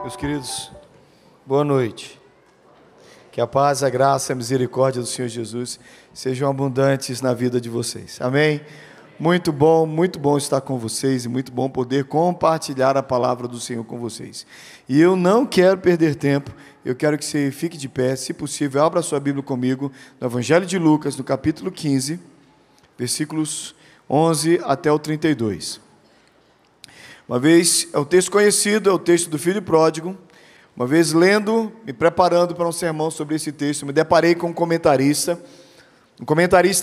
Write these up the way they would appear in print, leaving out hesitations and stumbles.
Meus queridos, boa noite. Que a paz, a graça e a misericórdia do Senhor Jesus sejam abundantes na vida de vocês. Amém? Muito bom estar com vocês e muito bom poder compartilhar a palavra do Senhor com vocês. E eu não quero perder tempo, eu quero que você fique de pé, se possível, abra sua Bíblia comigo no Evangelho de Lucas, no capítulo 15, versículos 11 até o 32. Uma vez, é um texto conhecido, é o texto do filho pródigo. Uma vez lendo, me preparando para um sermão sobre esse texto, me deparei com um comentarista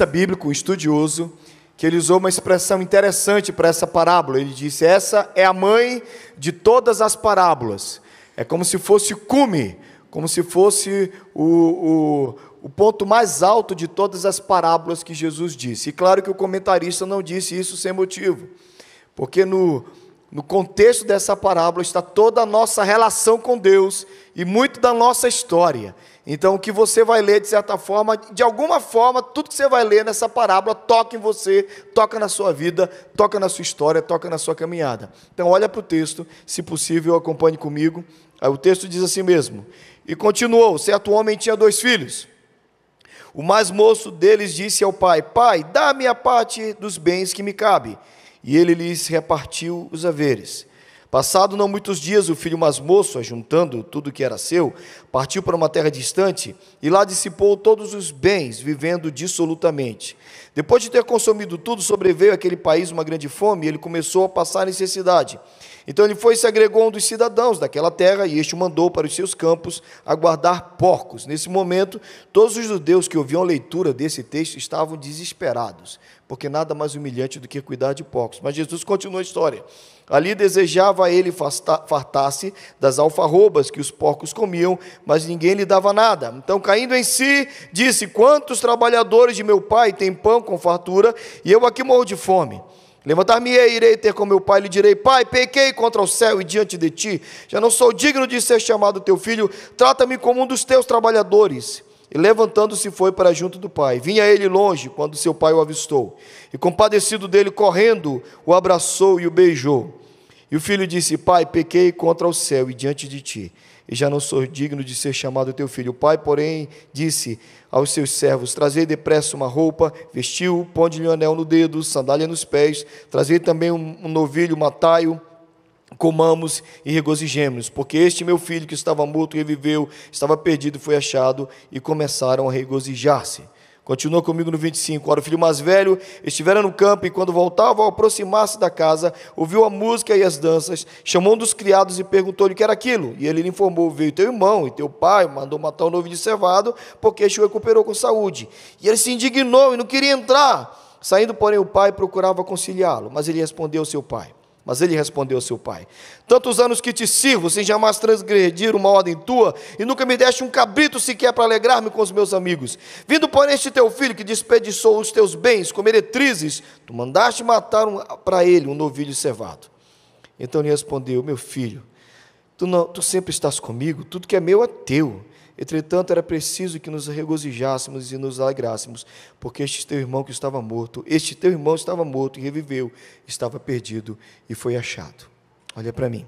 bíblico, um estudioso, que ele usou uma expressão interessante para essa parábola. Ele disse: essa é a mãe de todas as parábolas. É como se fosse o cume, como se fosse o ponto mais alto de todas as parábolas que Jesus disse. E claro que o comentarista não disse isso sem motivo, porque no contexto dessa parábola está toda a nossa relação com Deus e muito da nossa história. Então, o que você vai ler, de certa forma, de alguma forma, tudo que você vai ler nessa parábola toca em você, toca na sua vida, toca na sua história, toca na sua caminhada. Então, olha para o texto, se possível, acompanhe comigo. Aí o texto diz assim mesmo: e continuou, certo homem tinha 2 filhos. O mais moço deles disse ao pai: pai, dá-me a parte dos bens que me cabe. E ele lhes repartiu os haveres. Passado não muitos dias, o filho mais moço, ajuntando tudo que era seu, partiu para uma terra distante e lá dissipou todos os bens, vivendo dissolutamente. Depois de ter consumido tudo, sobreveio àquele país uma grande fome e ele começou a passar necessidade. Então ele foi e se agregou a um dos cidadãos daquela terra, e este o mandou para os seus campos a guardar porcos. Nesse momento, todos os judeus que ouviam a leitura desse texto estavam desesperados, porque nada mais humilhante do que cuidar de porcos. Mas Jesus continua a história. Ali desejava ele fartar-se das alfarrobas que os porcos comiam, mas ninguém lhe dava nada. Então, caindo em si, disse: quantos trabalhadores de meu pai têm pão com fartura, e eu aqui morro de fome? Levantar-me-ei, irei ter com meu pai, e lhe direi: pai, pequei contra o céu e diante de ti, já não sou digno de ser chamado teu filho, trata-me como um dos teus trabalhadores. E levantando-se foi para junto do pai. Vinha ele longe, quando seu pai o avistou, e compadecido dele, correndo, o abraçou e o beijou. E o filho disse: pai, pequei contra o céu e diante de ti, e já não sou digno de ser chamado teu filho. O pai, porém, disse aos seus servos: trazei depressa uma roupa, vestiu, ponde-lhe um anel no dedo, sandália nos pés, trazei também um novilho, matai-o, comamos e regozijemos, porque este meu filho que estava morto reviveu, estava perdido e foi achado, e começaram a regozijar-se. Continua comigo no 25. Ora, o filho mais velho estivera no campo, e quando voltava, ao aproximar-se da casa, ouviu a música e as danças, chamou um dos criados e perguntou-lhe o que era aquilo. E ele lhe informou: veio teu irmão e teu pai mandou matar o novilho cevado, porque este o recuperou com saúde. E ele se indignou e não queria entrar. Saindo, porém, o pai procurava conciliá-lo, mas ele respondeu ao seu pai: tantos anos que te sirvo, sem jamais transgredir uma ordem tua, e nunca me deste um cabrito sequer para alegrar-me com os meus amigos. Vindo, porém, este teu filho, que desperdiçou os teus bens com meretrizes, tu mandaste matar para ele um novilho cevado. Então lhe respondeu: meu filho, tu sempre estás comigo, tudo que é meu é teu. Entretanto, era preciso que nos regozijássemos e nos alegrássemos, porque este teu irmão estava morto e reviveu, estava perdido e foi achado. Olha para mim.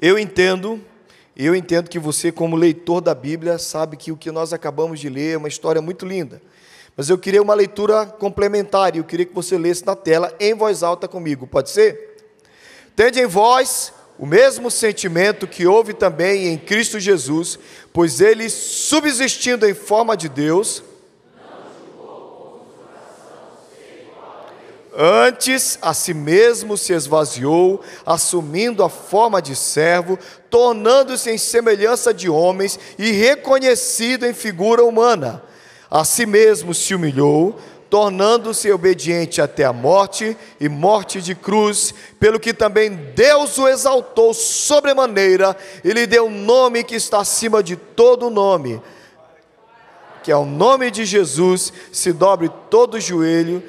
Eu entendo que você, como leitor da Bíblia, sabe que o que nós acabamos de ler é uma história muito linda. Mas eu queria uma leitura complementar, e eu queria que você lesse na tela, em voz alta comigo, pode ser? Tende em vós o mesmo sentimento que houve também em Cristo Jesus, pois ele, subsistindo em forma de Deus, antes a si mesmo se esvaziou, assumindo a forma de servo, tornando-se em semelhança de homens e reconhecido em figura humana. A si mesmo se humilhou, tornando-se obediente até a morte, e morte de cruz, pelo que também Deus o exaltou sobremaneira, e lhe deu um nome que está acima de todo nome, que ao nome de Jesus se dobre todo o joelho,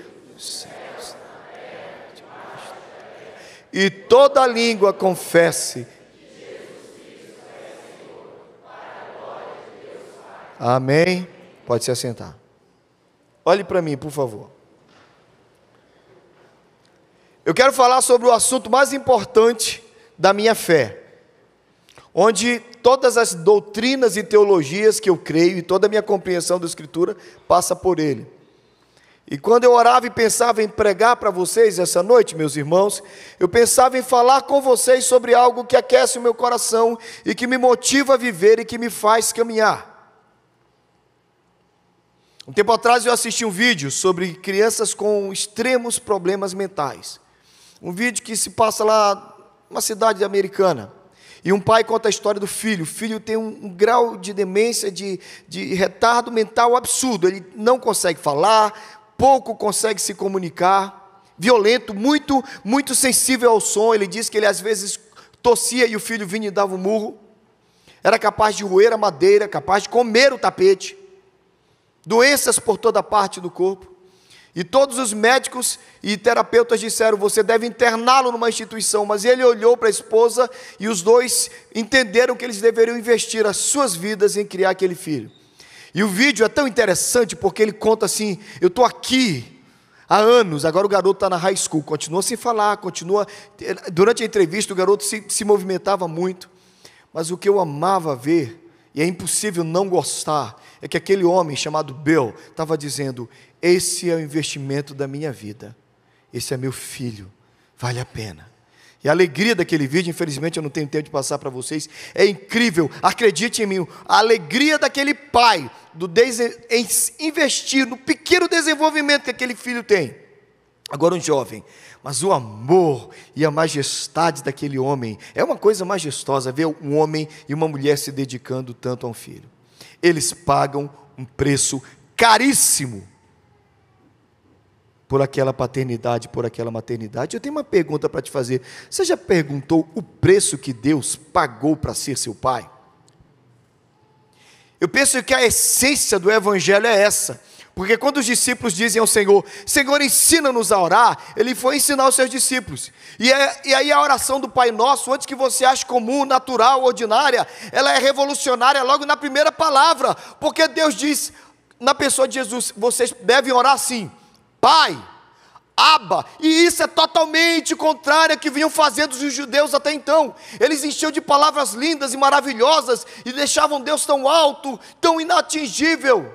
e toda língua confesse. Amém? Pode se assentar. Olhe para mim, por favor. Eu quero falar sobre o assunto mais importante da minha fé. onde todas as doutrinas e teologias que eu creio e toda a minha compreensão da Escritura passa por ele. E quando eu orava e pensava em pregar para vocês essa noite, meus irmãos, eu pensava em falar com vocês sobre algo que aquece o meu coração e que me motiva a viver e que me faz caminhar. Um tempo atrás eu assisti um vídeo sobre crianças com extremos problemas mentais. Um vídeo que se passa lá numa cidade americana. E um pai conta a história do filho. O filho tem um grau de demência, de retardo mental absurdo. Ele não consegue falar, pouco consegue se comunicar, violento, muito sensível ao som. Ele diz que ele às vezes tossia e o filho vinha e dava um murro. Era capaz de roer a madeira, capaz de comer o tapete. Doenças por toda parte do corpo. E todos os médicos e terapeutas disseram: você deve interná-lo numa instituição. Mas ele olhou para a esposa e os dois entenderam que eles deveriam investir as suas vidas em criar aquele filho. E o vídeo é tão interessante porque ele conta assim: eu estou aqui há anos, agora o garoto está na high school, continua sem falar, durante a entrevista o garoto se movimentava muito. Mas o que eu amava ver, e é impossível não gostar, é que aquele homem chamado Bill estava dizendo: esse é o investimento da minha vida, esse é meu filho, vale a pena. E a alegria daquele vídeo, infelizmente eu não tenho tempo de passar para vocês, é incrível, acredite em mim, a alegria daquele pai, em investir no pequeno desenvolvimento que aquele filho tem. Agora um jovem, mas o amor e a majestade daquele homem, é uma coisa majestosa ver um homem e uma mulher se dedicando tanto a um filho. Eles pagam um preço caríssimo por aquela paternidade, por aquela maternidade. Eu tenho uma pergunta para te fazer: você já perguntou o preço que Deus pagou para ser seu pai? Eu penso que a essência do Evangelho é essa, porque quando os discípulos dizem ao Senhor: Senhor, ensina-nos a orar, Ele foi ensinar os seus discípulos. E aí a oração do Pai Nosso, antes que você ache comum, natural, ordinária, ela é revolucionária logo na primeira palavra, porque Deus diz, na pessoa de Jesus: vocês devem orar assim: Pai, Abba. E isso é totalmente contrário ao que vinham fazendo os judeus até então. Eles enchiam de palavras lindas e maravilhosas e deixavam Deus tão alto, tão inatingível.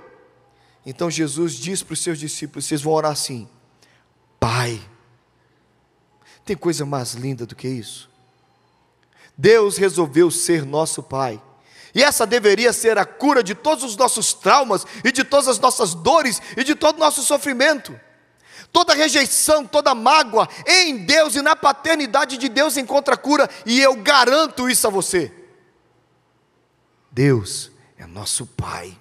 Então Jesus diz para os seus discípulos: vocês vão orar assim: Pai. Tem coisa mais linda do que isso? Deus resolveu ser nosso Pai. E essa deveria ser a cura de todos os nossos traumas e de todas as nossas dores e de todo o nosso sofrimento. Toda rejeição, toda mágoa, em Deus e na paternidade de Deus encontra cura, e eu garanto isso a você. Deus é nosso Pai.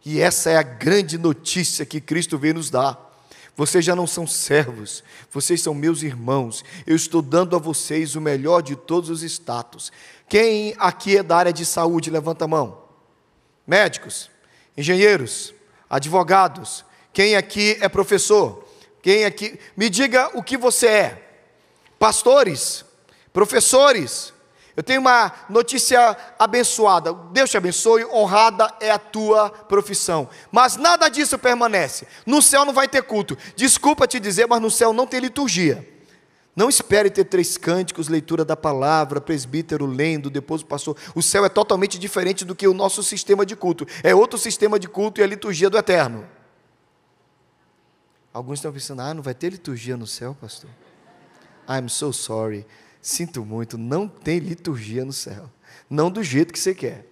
E essa é a grande notícia que Cristo veio nos dar. Vocês já não são servos, vocês são meus irmãos. Eu estou dando a vocês o melhor de todos os status. Quem aqui é da área de saúde, levanta a mão. Médicos, engenheiros, advogados. Quem aqui é professor? Quem aqui? Me diga o que você é. Pastores, professores. Eu tenho uma notícia abençoada. Deus te abençoe, honrada é a tua profissão. Mas nada disso permanece. No céu não vai ter culto. Desculpa te dizer, mas no céu não tem liturgia. Não espere ter 3 cânticos, leitura da palavra, presbítero lendo, depois o pastor. O céu é totalmente diferente do que o nosso sistema de culto. É outro sistema de culto e a liturgia do eterno. Alguns estão pensando: não vai ter liturgia no céu, pastor? I'm so sorry. Sinto muito, não tem liturgia no céu. Não do jeito que você quer.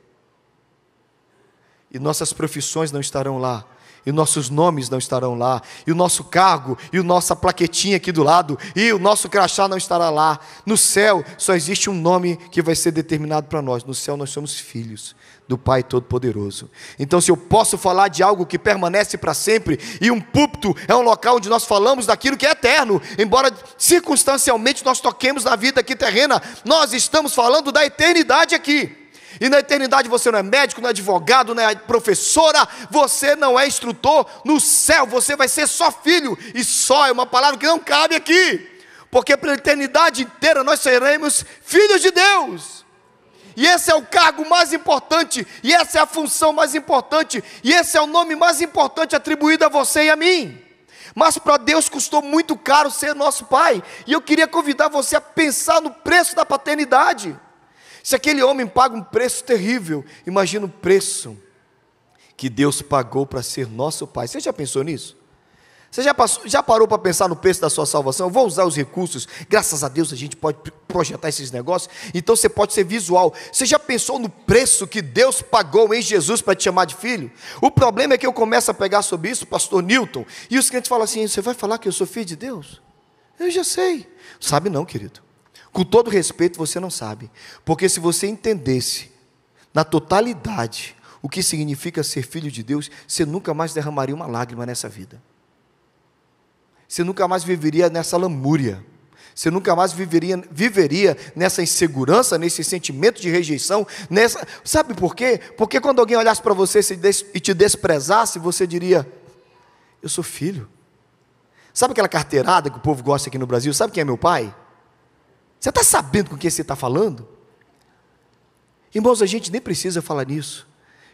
E nossas profissões não estarão lá. E nossos nomes não estarão lá. E o nosso cargo, e a nossa plaquetinha aqui do lado, e o nosso crachá não estará lá. No céu só existe um nome que vai ser determinado para nós. No céu nós somos filhos do Pai Todo-Poderoso. Então, se eu posso falar de algo que permanece para sempre, e um púlpito é um local onde nós falamos daquilo que é eterno, embora circunstancialmente nós toquemos na vida aqui terrena, nós estamos falando da eternidade aqui. E na eternidade você não é médico, não é advogado, não é professora, você não é instrutor. No céu você vai ser só filho, e só é uma palavra que não cabe aqui, porque pela eternidade inteira nós seremos filhos de Deus. E esse é o cargo mais importante, e essa é a função mais importante, e esse é o nome mais importante atribuído a você e a mim. Mas para Deus custou muito caro ser nosso Pai, e eu queria convidar você a pensar no preço da paternidade. Se aquele homem paga um preço terrível, imagina o preço que Deus pagou para ser nosso Pai. Você já pensou nisso? Você já parou para pensar no preço da sua salvação? Eu vou usar os recursos, graças a Deus a gente pode projetar esses negócios, então você pode ser visual. Você já pensou no preço que Deus pagou em Jesus para te chamar de filho? O problema é que eu começo a pegar sobre isso, pastor Newton, e os crentes falam assim: você vai falar que eu sou filho de Deus? Eu já sei. Sabe não, querido. Com todo respeito, você não sabe, porque se você entendesse na totalidade o que significa ser filho de Deus, você nunca mais derramaria uma lágrima nessa vida. Você nunca mais viveria nessa lamúria. Você nunca mais viveria nessa insegurança, nesse sentimento de rejeição. Sabe por quê? Porque quando alguém olhasse para você e te desprezasse, você diria: eu sou filho. Sabe aquela carteirada que o povo gosta aqui no Brasil? Sabe quem é meu pai? Você está sabendo com quem você está falando? Irmãos, a gente nem precisa falar nisso.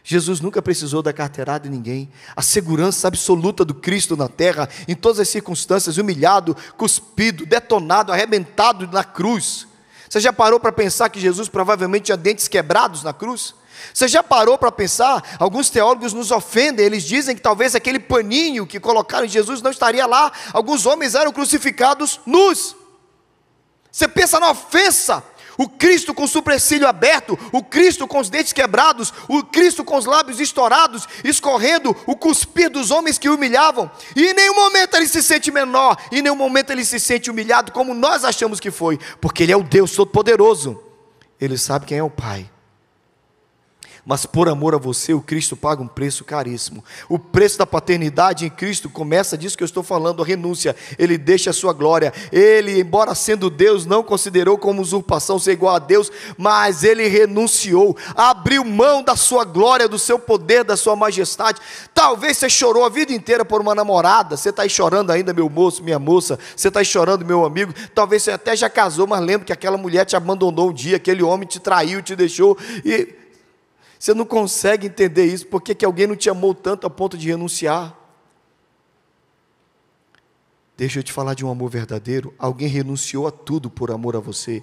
Jesus nunca precisou da carteirada de ninguém. A segurança absoluta do Cristo na terra, em todas as circunstâncias, humilhado, cuspido, detonado, arrebentado na cruz. Você já parou para pensar que Jesus provavelmente tinha dentes quebrados na cruz? Você já parou para pensar? Alguns teólogos nos ofendem, eles dizem que talvez aquele paninho que colocaram em Jesus não estaria lá. Alguns homens eram crucificados nus. Você pensa na ofensa. O Cristo com o supercílio aberto, o Cristo com os dentes quebrados, o Cristo com os lábios estourados, escorrendo o cuspir dos homens que o humilhavam, e em nenhum momento ele se sente menor, em nenhum momento ele se sente humilhado como nós achamos que foi, porque ele é o Deus Todo-Poderoso, ele sabe quem é o Pai. Mas por amor a você, o Cristo paga um preço caríssimo. O preço da paternidade em Cristo começa disso que eu estou falando, a renúncia. Ele deixa a sua glória. Ele, embora sendo Deus, não considerou como usurpação ser igual a Deus, mas ele renunciou, abriu mão da sua glória, do seu poder, da sua majestade. Talvez você chorou a vida inteira por uma namorada. Você está aí chorando ainda, meu moço, minha moça. Você está aí chorando, meu amigo. Talvez você até já casou, mas lembra que aquela mulher te abandonou um dia, aquele homem te traiu, te deixou, e você não consegue entender isso. Por que alguém não te amou tanto a ponto de renunciar? Deixa eu te falar de um amor verdadeiro. Alguém renunciou a tudo por amor a você.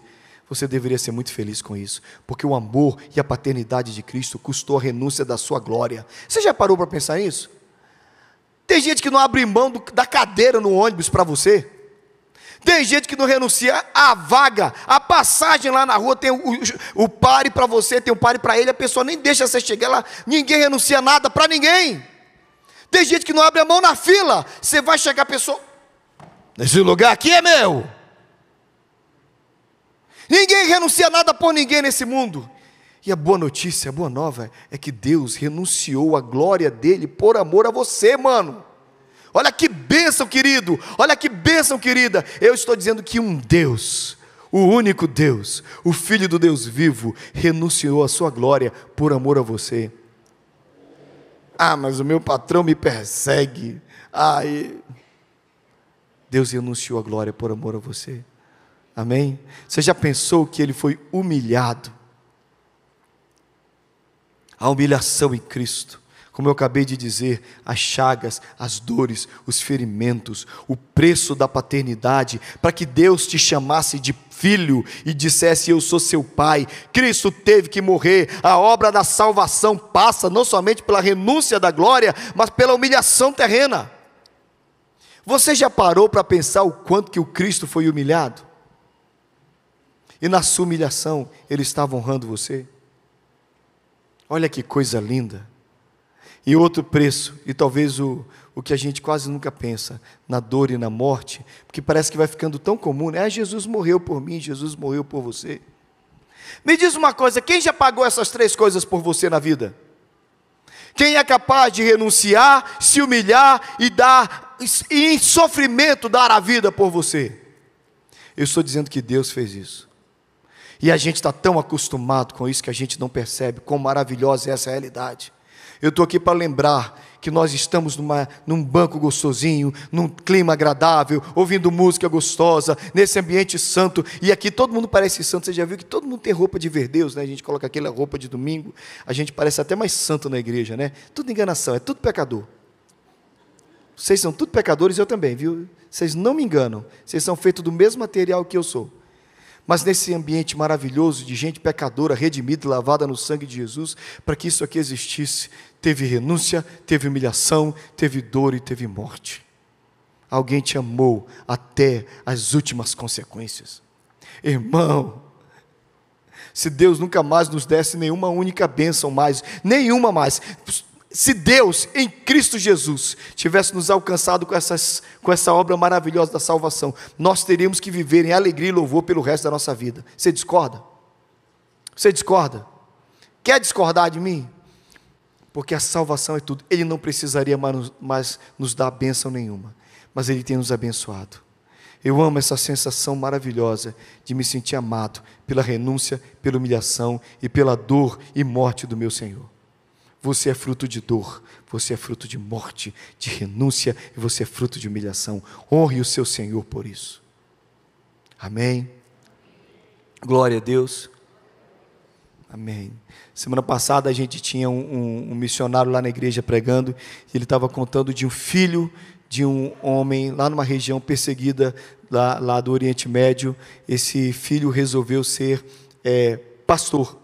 Você deveria ser muito feliz com isso, porque o amor e a paternidade de Cristo custou a renúncia da sua glória. Você já parou para pensar nisso? Tem gente que não abre mão da cadeira no ônibus para você. Tem gente que não renuncia à vaga, a passagem lá na rua, tem o pare para você, tem o pare para ele, a pessoa nem deixa você chegar lá, ninguém renuncia nada para ninguém. Tem gente que não abre a mão na fila, você vai chegar a pessoa, esse lugar aqui é meu. Ninguém renuncia nada por ninguém nesse mundo. E a boa notícia, a boa nova é que Deus renunciou à glória dele por amor a você, mano. Olha que bênção, querido, olha que bênção, querida. Eu estou dizendo que um Deus, o único Deus, o Filho do Deus vivo, renunciou à sua glória por amor a você. Ah, mas o meu patrão me persegue. Deus renunciou à glória por amor a você. Amém? Você já pensou que ele foi humilhado? A humilhação em Cristo. Como eu acabei de dizer, as chagas, as dores, os ferimentos, o preço da paternidade, para que Deus te chamasse de filho e dissesse: eu sou seu pai. Cristo teve que morrer. A obra da salvação passa não somente pela renúncia da glória, mas pela humilhação terrena. Você já parou para pensar o quanto que o Cristo foi humilhado? E na sua humilhação, Ele estava honrando você? Olha que coisa linda. E outro preço, e talvez o que a gente quase nunca pensa, na dor e na morte, porque parece que vai ficando tão comum, né? Jesus morreu por mim, Jesus morreu por você. Me diz uma coisa, quem já pagou essas três coisas por você na vida? Quem é capaz de renunciar, se humilhar e em sofrimento dar a vida por você? Eu estou dizendo que Deus fez isso. E a gente está tão acostumado com isso que a gente não percebe quão maravilhosa é essa realidade. Eu estou aqui para lembrar que nós estamos num banco gostosinho, num clima agradável, ouvindo música gostosa, nesse ambiente santo, e aqui todo mundo parece santo. Você já viu que todo mundo tem roupa de ver Deus, né? A gente coloca aquela roupa de domingo, a gente parece até mais santo na igreja, né? Tudo enganação, é tudo pecador. Vocês são tudo pecadores, eu também, viu? Vocês não me enganam, vocês são feitos do mesmo material que eu sou. Mas nesse ambiente maravilhoso de gente pecadora, redimida e lavada no sangue de Jesus, para que isso aqui existisse, teve renúncia, teve humilhação, teve dor e teve morte. Alguém te amou até as últimas consequências. Irmão, se Deus nunca mais nos desse nenhuma única bênção mais, nenhuma mais, se Deus, em Cristo Jesus, tivesse nos alcançado com essa obra maravilhosa da salvação, nós teríamos que viver em alegria e louvor pelo resto da nossa vida. Você discorda? Você discorda? Quer discordar de mim? Porque a salvação é tudo. Ele não precisaria mais nos dar bênção nenhuma, mas Ele tem nos abençoado. Eu amo essa sensação maravilhosa de me sentir amado pela renúncia, pela humilhação e pela dor e morte do meu Senhor. Você é fruto de dor, você é fruto de morte, de renúncia, e você é fruto de humilhação. Honre o seu Senhor por isso. Amém? Glória a Deus. Amém. Semana passada a gente tinha um missionário lá na igreja pregando, e ele estava contando de um filho de um homem lá numa região perseguida, lá do Oriente Médio. Esse filho resolveu ser pastor,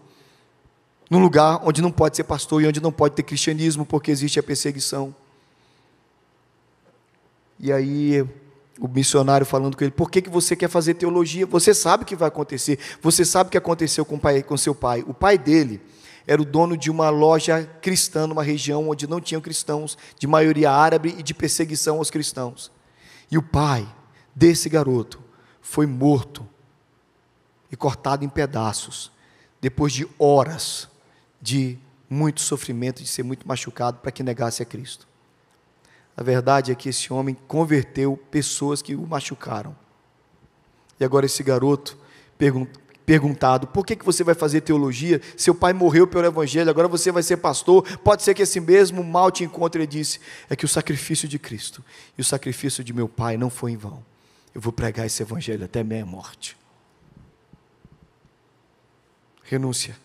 num lugar onde não pode ser pastor e onde não pode ter cristianismo, porque existe a perseguição. E aí, o missionário falando com ele: por que você quer fazer teologia? Você sabe o que vai acontecer, você sabe o que aconteceu com seu pai. O pai dele era o dono de uma loja cristã, numa região onde não tinham cristãos, de maioria árabe e de perseguição aos cristãos. E o pai desse garoto foi morto e cortado em pedaços, depois de horas de muito sofrimento, de ser muito machucado, para que negasse a Cristo. A verdade é que esse homem converteu pessoas que o machucaram. E agora esse garoto, perguntado: por que você vai fazer teologia? Seu pai morreu pelo evangelho, agora você vai ser pastor. Pode ser que esse mesmo mal te encontre. Ele disse: é que o sacrifício de Cristo e o sacrifício de meu pai não foi em vão. Eu vou pregar esse evangelho até minha morte. Renúncia,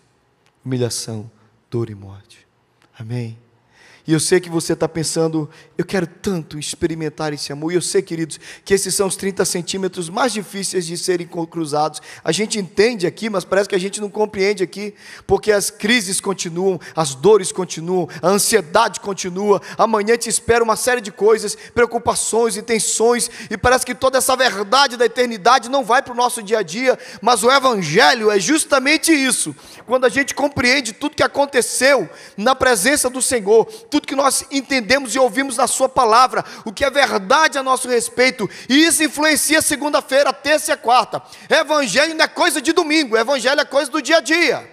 humilhação, dor e morte. Amém? E eu sei que você está pensando: eu quero tanto experimentar esse amor. E eu sei, queridos, que esses são os 30 centímetros mais difíceis de serem cruzados. A gente entende aqui, mas parece que a gente não compreende aqui, porque as crises continuam, as dores continuam, a ansiedade continua. Amanhã te espera uma série de coisas, preocupações e tensões, e parece que toda essa verdade da eternidade não vai para o nosso dia a dia. Mas o evangelho é justamente isso. Quando a gente compreende tudo que aconteceu na presença do Senhor, tudo que nós entendemos e ouvimos na sua palavra, o que é verdade a nosso respeito, e isso influencia segunda-feira, terça e a quarta. Evangelho não é coisa de domingo, evangelho é coisa do dia a dia,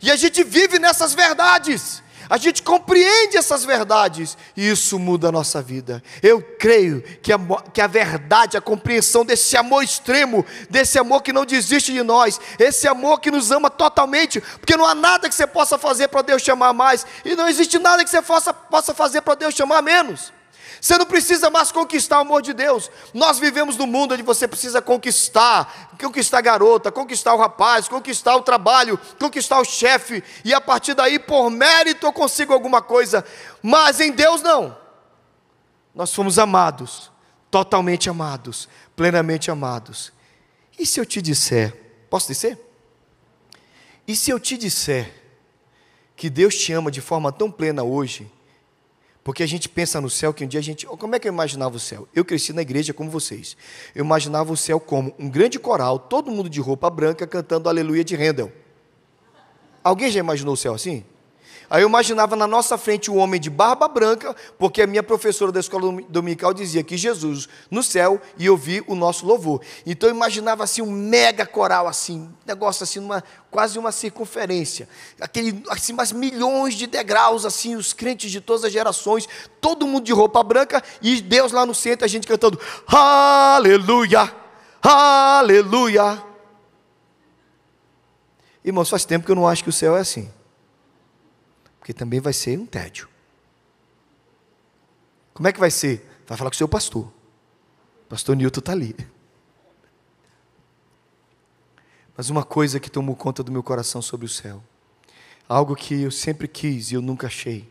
e a gente vive nessas verdades, a gente compreende essas verdades, e isso muda a nossa vida. Eu creio que a verdade, a compreensão desse amor extremo, desse amor que não desiste de nós, esse amor que nos ama totalmente, porque não há nada que você possa fazer para Deus te amar mais, e não existe nada que você possa fazer para Deus te amar menos. Você não precisa mais conquistar o amor de Deus. Nós vivemos num mundo onde você precisa conquistar a garota, conquistar o rapaz, conquistar o trabalho, conquistar o chefe, e a partir daí, por mérito, eu consigo alguma coisa. Mas em Deus não. Nós fomos amados, totalmente amados, plenamente amados. E se eu te disser, posso dizer? E se eu te disser que Deus te ama de forma tão plena hoje, porque a gente pensa no céu, que um dia a gente... Como é que eu imaginava o céu? Eu cresci na igreja como vocês. Eu imaginava o céu como um grande coral, todo mundo de roupa branca, cantando Aleluia de Handel. Alguém já imaginou o céu assim? Aí eu imaginava na nossa frente um homem de barba branca, porque a minha professora da escola dominical dizia que Jesus no céu ia ouvir o nosso louvor. Então eu imaginava assim um mega coral, assim, um negócio assim, quase uma circunferência, assim, mais milhões de degraus, assim, os crentes de todas as gerações, todo mundo de roupa branca, e Deus lá no centro, a gente cantando Aleluia, Aleluia. Irmãos, faz tempo que eu não acho que o céu é assim, porque também vai ser um tédio. Como é que vai ser? Vai falar com o seu pastor. O pastor Newton está ali. Mas uma coisa que tomou conta do meu coração sobre o céu, algo que eu sempre quis e eu nunca achei.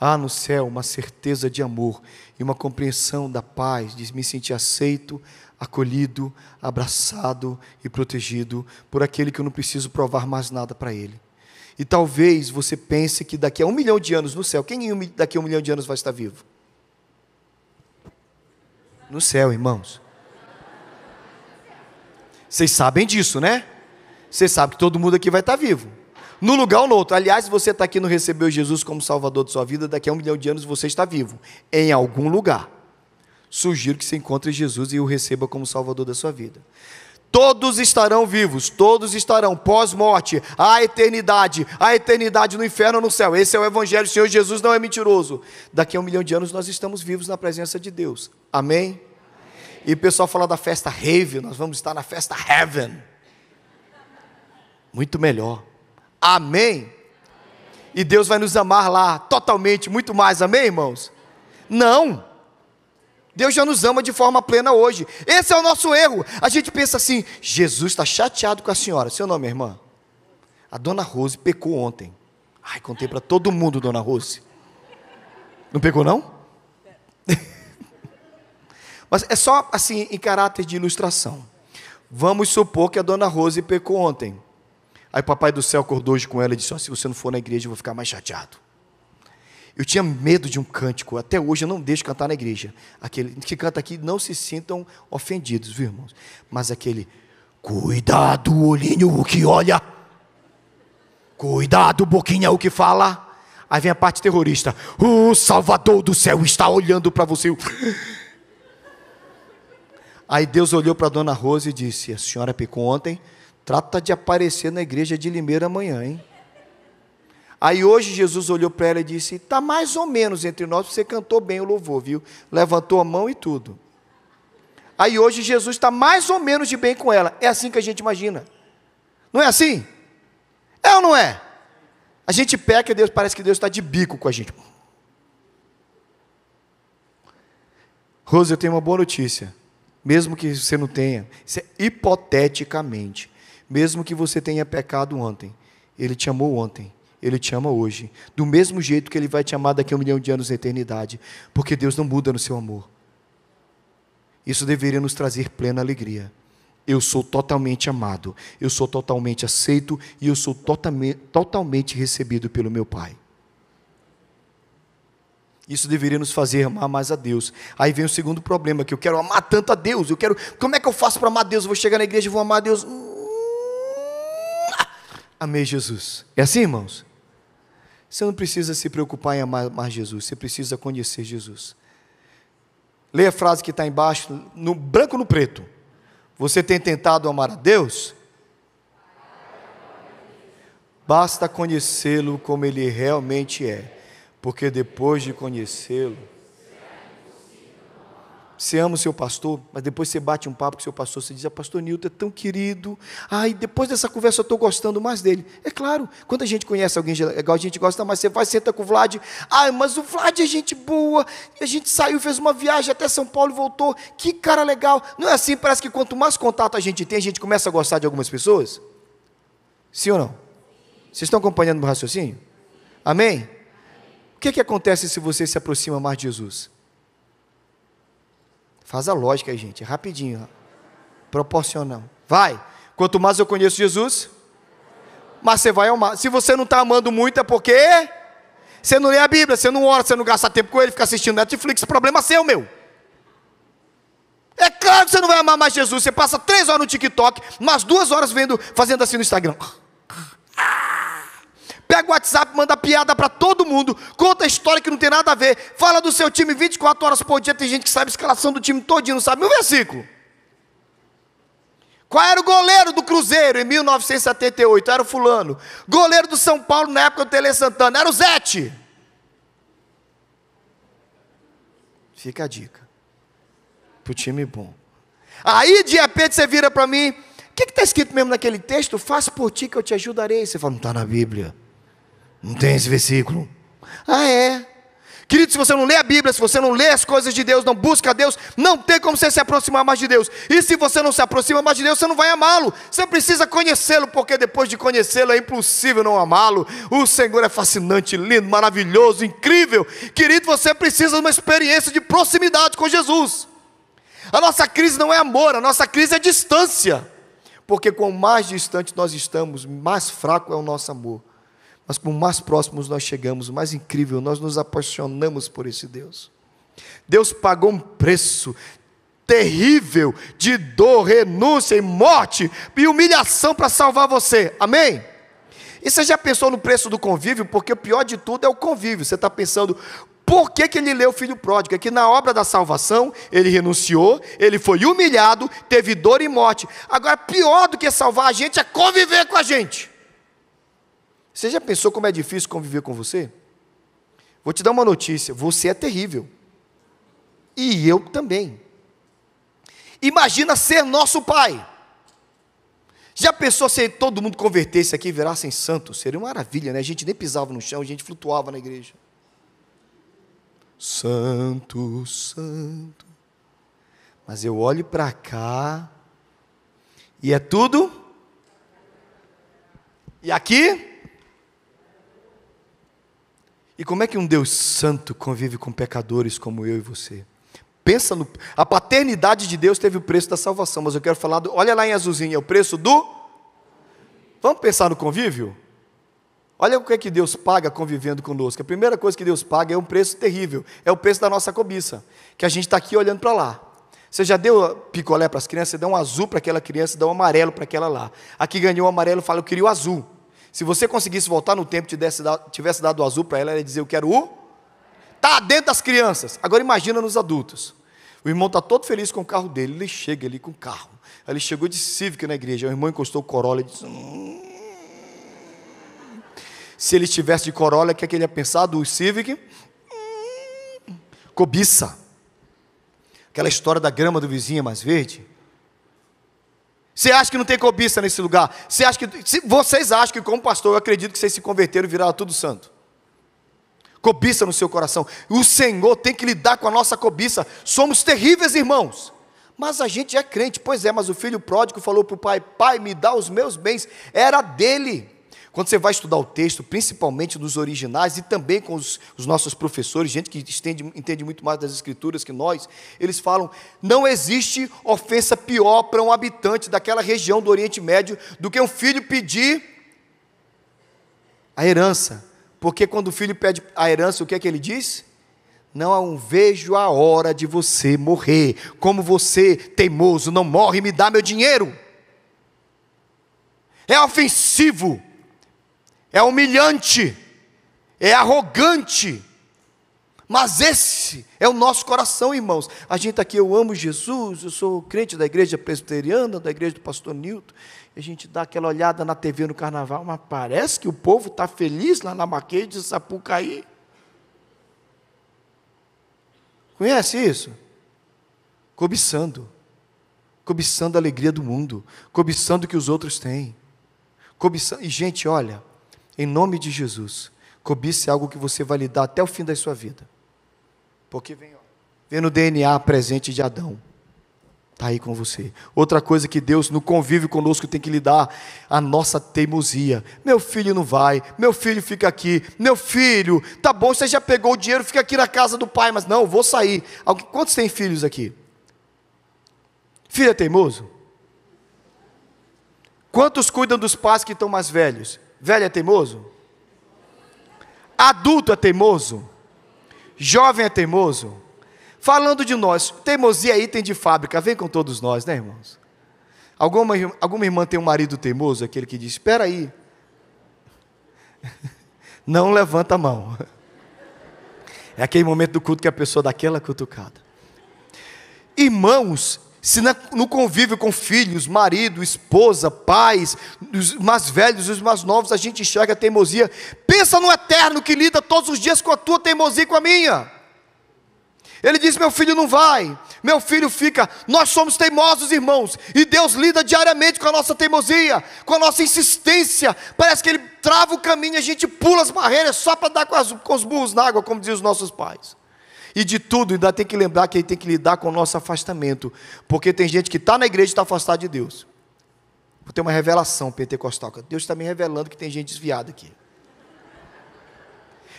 Há no céu uma certeza de amor e uma compreensão da paz, de me sentir aceito, acolhido, abraçado e protegido por aquele que eu não preciso provar mais nada para ele. E talvez você pense que daqui a 1 milhão de anos no céu, quem daqui a 1 milhão de anos vai estar vivo? No céu, irmãos. Vocês sabem disso, né? Você sabe que todo mundo aqui vai estar vivo. No lugar ou no outro. Aliás, se você está aqui e não recebeu Jesus como Salvador de sua vida, daqui a 1 milhão de anos você está vivo. Em algum lugar. Sugiro que você encontre Jesus e o receba como Salvador da sua vida. Todos estarão vivos, todos estarão pós-morte, a eternidade no inferno ou no céu. Esse é o Evangelho, o Senhor Jesus não é mentiroso. Daqui a 1 milhão de anos nós estamos vivos na presença de Deus. Amém? E o pessoal fala da festa rave, nós vamos estar na festa heaven. Muito melhor. Amém? E Deus vai nos amar lá totalmente, muito mais. Amém, irmãos? Não. Deus já nos ama de forma plena hoje. Esse é o nosso erro. A gente pensa assim, Jesus está chateado com a senhora. Seu nome, irmã? A dona Rose pecou ontem. Ai, contei para todo mundo, dona Rose. Não pegou, não? Mas é só assim, em caráter de ilustração. Vamos supor que a dona Rose pecou ontem. Aí o papai do céu acordou hoje com ela e disse, se você não for na igreja eu vou ficar mais chateado. Eu tinha medo de um cântico, até hoje eu não deixo cantar na igreja. Aquele que canta aqui, não se sintam ofendidos, viu, irmãos? Mas aquele, cuidado, olhinho, o que olha. Cuidado, boquinha, o que fala. Aí vem a parte terrorista. O Salvador do céu está olhando para você. Aí Deus olhou para a dona Rose e disse, a senhora pecou ontem, trata de aparecer na igreja de Limeira amanhã, hein? Aí hoje Jesus olhou para ela e disse, está mais ou menos entre nós, você cantou bem o louvor, viu? Levantou a mão e tudo. Aí hoje Jesus está mais ou menos de bem com ela. É assim que a gente imagina. Não é assim? É ou não é? A gente peca e parece que Deus está de bico com a gente. Rose, eu tenho uma boa notícia. Mesmo que você não tenha, isso é hipoteticamente, mesmo que você tenha pecado ontem, Ele te amou ontem. Ele te ama hoje, do mesmo jeito que Ele vai te amar daqui a 1 milhão de anos na eternidade, porque Deus não muda no seu amor. Isso deveria nos trazer plena alegria. Eu sou totalmente amado, eu sou totalmente aceito e eu sou totalmente recebido pelo meu Pai. Isso deveria nos fazer amar mais a Deus. Aí vem o segundo problema, que eu quero amar tanto a Deus, como é que eu faço para amar Deus? Eu vou chegar na igreja e vou amar a Deus. Amei Jesus. É assim, irmãos? Você não precisa se preocupar em amar mais Jesus, você precisa conhecer Jesus. Leia a frase que está embaixo, no branco no preto. Você tem tentado amar a Deus? Basta conhecê-lo como Ele realmente é, porque depois de conhecê-lo, você ama o seu pastor, mas depois você bate um papo com o seu pastor, você diz, pastor Nilton é tão querido, depois dessa conversa eu estou gostando mais dele. É claro, quando a gente conhece alguém legal, a gente gosta mais, você vai, senta com o Vlad, mas o Vlad é gente boa, a gente saiu, fez uma viagem até São Paulo e voltou, que cara legal. Não é assim, parece que quanto mais contato a gente tem, a gente começa a gostar de algumas pessoas? Sim ou não? Vocês estão acompanhando o meu raciocínio? Amém? O que acontece se você se aproxima mais de Jesus? Faz a lógica aí, gente, rapidinho, proporcional. Vai, quanto mais eu conheço Jesus, mais você vai amar. Se você não está amando muito é porque você não lê a Bíblia, você não ora, você não gasta tempo com Ele, fica assistindo Netflix, problema seu, meu. É claro que você não vai amar mais Jesus, você passa 3 horas no TikTok, mais 2 horas fazendo assim no Instagram. Pega o WhatsApp, manda piada para todo mundo, conta a história que não tem nada a ver, fala do seu time 24 horas por dia, tem gente que sabe a escalação do time todinho, não sabe um versículo. Qual era o goleiro do Cruzeiro em 1978? Era o fulano. Goleiro do São Paulo na época do Tele Santana, era o Zete. Fica a dica, pro time bom. Aí de repente você vira para mim, o que está escrito mesmo naquele texto? Faz por ti que eu te ajudarei. Você fala, não está na Bíblia. Não tem esse versículo. É. Querido, se você não lê a Bíblia, se você não lê as coisas de Deus, não busca a Deus, não tem como você se aproximar mais de Deus. E se você não se aproxima mais de Deus, você não vai amá-lo. Você precisa conhecê-lo, porque depois de conhecê-lo é impossível não amá-lo. O Senhor é fascinante, lindo, maravilhoso, incrível. Querido, você precisa de uma experiência de proximidade com Jesus. A nossa crise não é amor, a nossa crise é distância. Porque quanto mais distante nós estamos, mais fraco é o nosso amor. Mas quanto mais próximos nós chegamos, mais incrível, nós nos apaixonamos por esse Deus. Deus pagou um preço terrível de dor, renúncia e morte e humilhação para salvar você. Amém? E você já pensou no preço do convívio? Porque o pior de tudo é o convívio. Você está pensando, por que ele leu o filho pródigo? É que na obra da salvação, ele renunciou, ele foi humilhado, teve dor e morte. Agora, pior do que salvar a gente é conviver com a gente. Você já pensou como é difícil conviver com você? Vou te dar uma notícia, você é terrível. E eu também. Imagina ser nosso pai. Já pensou se todo mundo convertesse aqui e virassem santos? Seria uma maravilha, né? A gente nem pisava no chão, a gente flutuava na igreja. Santo, santo. Mas eu olho para cá e é tudo. E aqui? E como é que um Deus santo convive com pecadores como eu e você? Pensa no... A paternidade de Deus teve o preço da salvação, mas eu quero falar... Olha lá em azulzinho, é o preço do... Vamos pensar no convívio? Olha o que é que Deus paga convivendo conosco. A primeira coisa que Deus paga é um preço terrível. É o preço da nossa cobiça. Que a gente está aqui olhando para lá. Você já deu picolé para as crianças? Você dá um azul para aquela criança, dá um amarelo para aquela lá. A que ganhou o amarelo fala, eu queria o azul. Se você conseguisse voltar no tempo e tivesse dado o azul para ela, ela ia dizer, eu quero o... Está dentro das crianças. Agora imagina nos adultos. O irmão está todo feliz com o carro dele. Ele chega ali com o carro. Aí ele chegou de Civic na igreja. O irmão encostou o Corolla e disse... Se ele estivesse de Corolla, o que é que ele ia pensar do Civic? Cobiça. Aquela história da grama do vizinho é mais verde. Você acha que não tem cobiça nesse lugar? Vocês acham que, como pastor, eu acredito que vocês se converteram e viraram tudo santo. Cobiça no seu coração. O Senhor tem que lidar com a nossa cobiça. Somos terríveis, irmãos. Mas a gente é crente. Pois é, mas o filho pródigo falou para o pai, pai, me dá os meus bens. Era dele. Quando você vai estudar o texto, principalmente dos originais, e também com os nossos professores, gente que entende muito mais das escrituras que nós, eles falam, não existe ofensa pior para um habitante daquela região do Oriente Médio, do que um filho pedir a herança. Porque quando o filho pede a herança, o que é que ele diz? Não vejo a hora de você morrer, como você, teimoso, não morre, me dá meu dinheiro. É ofensivo. É humilhante, é arrogante, mas esse é o nosso coração, irmãos. A gente aqui, eu amo Jesus, eu sou crente da igreja presbiteriana, da igreja do pastor Nilton, e a gente dá aquela olhada na TV no carnaval, mas parece que o povo está feliz lá na Maquete de Sapucaí. Conhece isso? Cobiçando a alegria do mundo, cobiçando o que os outros têm, e gente, olha, em nome de Jesus, cobiça é algo que você vai lidar até o fim da sua vida. Porque vem no DNA presente de Adão. Está aí com você. Outra coisa que Deus, no convívio conosco, tem que lidar, a nossa teimosia. Meu filho não vai, meu filho fica aqui, meu filho, tá bom, você já pegou o dinheiro, fica aqui na casa do pai, mas não, eu vou sair. Quantos têm filhos aqui? Filho é teimoso? Quantos cuidam dos pais que estão mais velhos? Velho é teimoso? Adulto é teimoso? Jovem é teimoso? Falando de nós, teimosia é item de fábrica, vem com todos nós, né, irmãos? Alguma irmã tem um marido teimoso, aquele que diz, espera aí. Não levanta a mão. É aquele momento do culto que a pessoa dá aquela cutucada. Irmãos, se no convívio com filhos, marido, esposa, pais, os mais velhos, os mais novos, a gente enxerga a teimosia, pensa no eterno que lida todos os dias com a tua teimosia e com a minha. Ele diz, meu filho não vai, meu filho fica. Nós somos teimosos, irmãos, e Deus lida diariamente com a nossa teimosia, com a nossa insistência. Parece que Ele trava o caminho, a gente pula as barreiras só para dar com os burros na água, como diziam os nossos pais. E de tudo, ainda tem que lembrar que Ele tem que lidar com o nosso afastamento, porque tem gente que está na igreja e está afastada de Deus. Vou ter uma revelação pentecostal, Deus está me revelando que tem gente desviada aqui.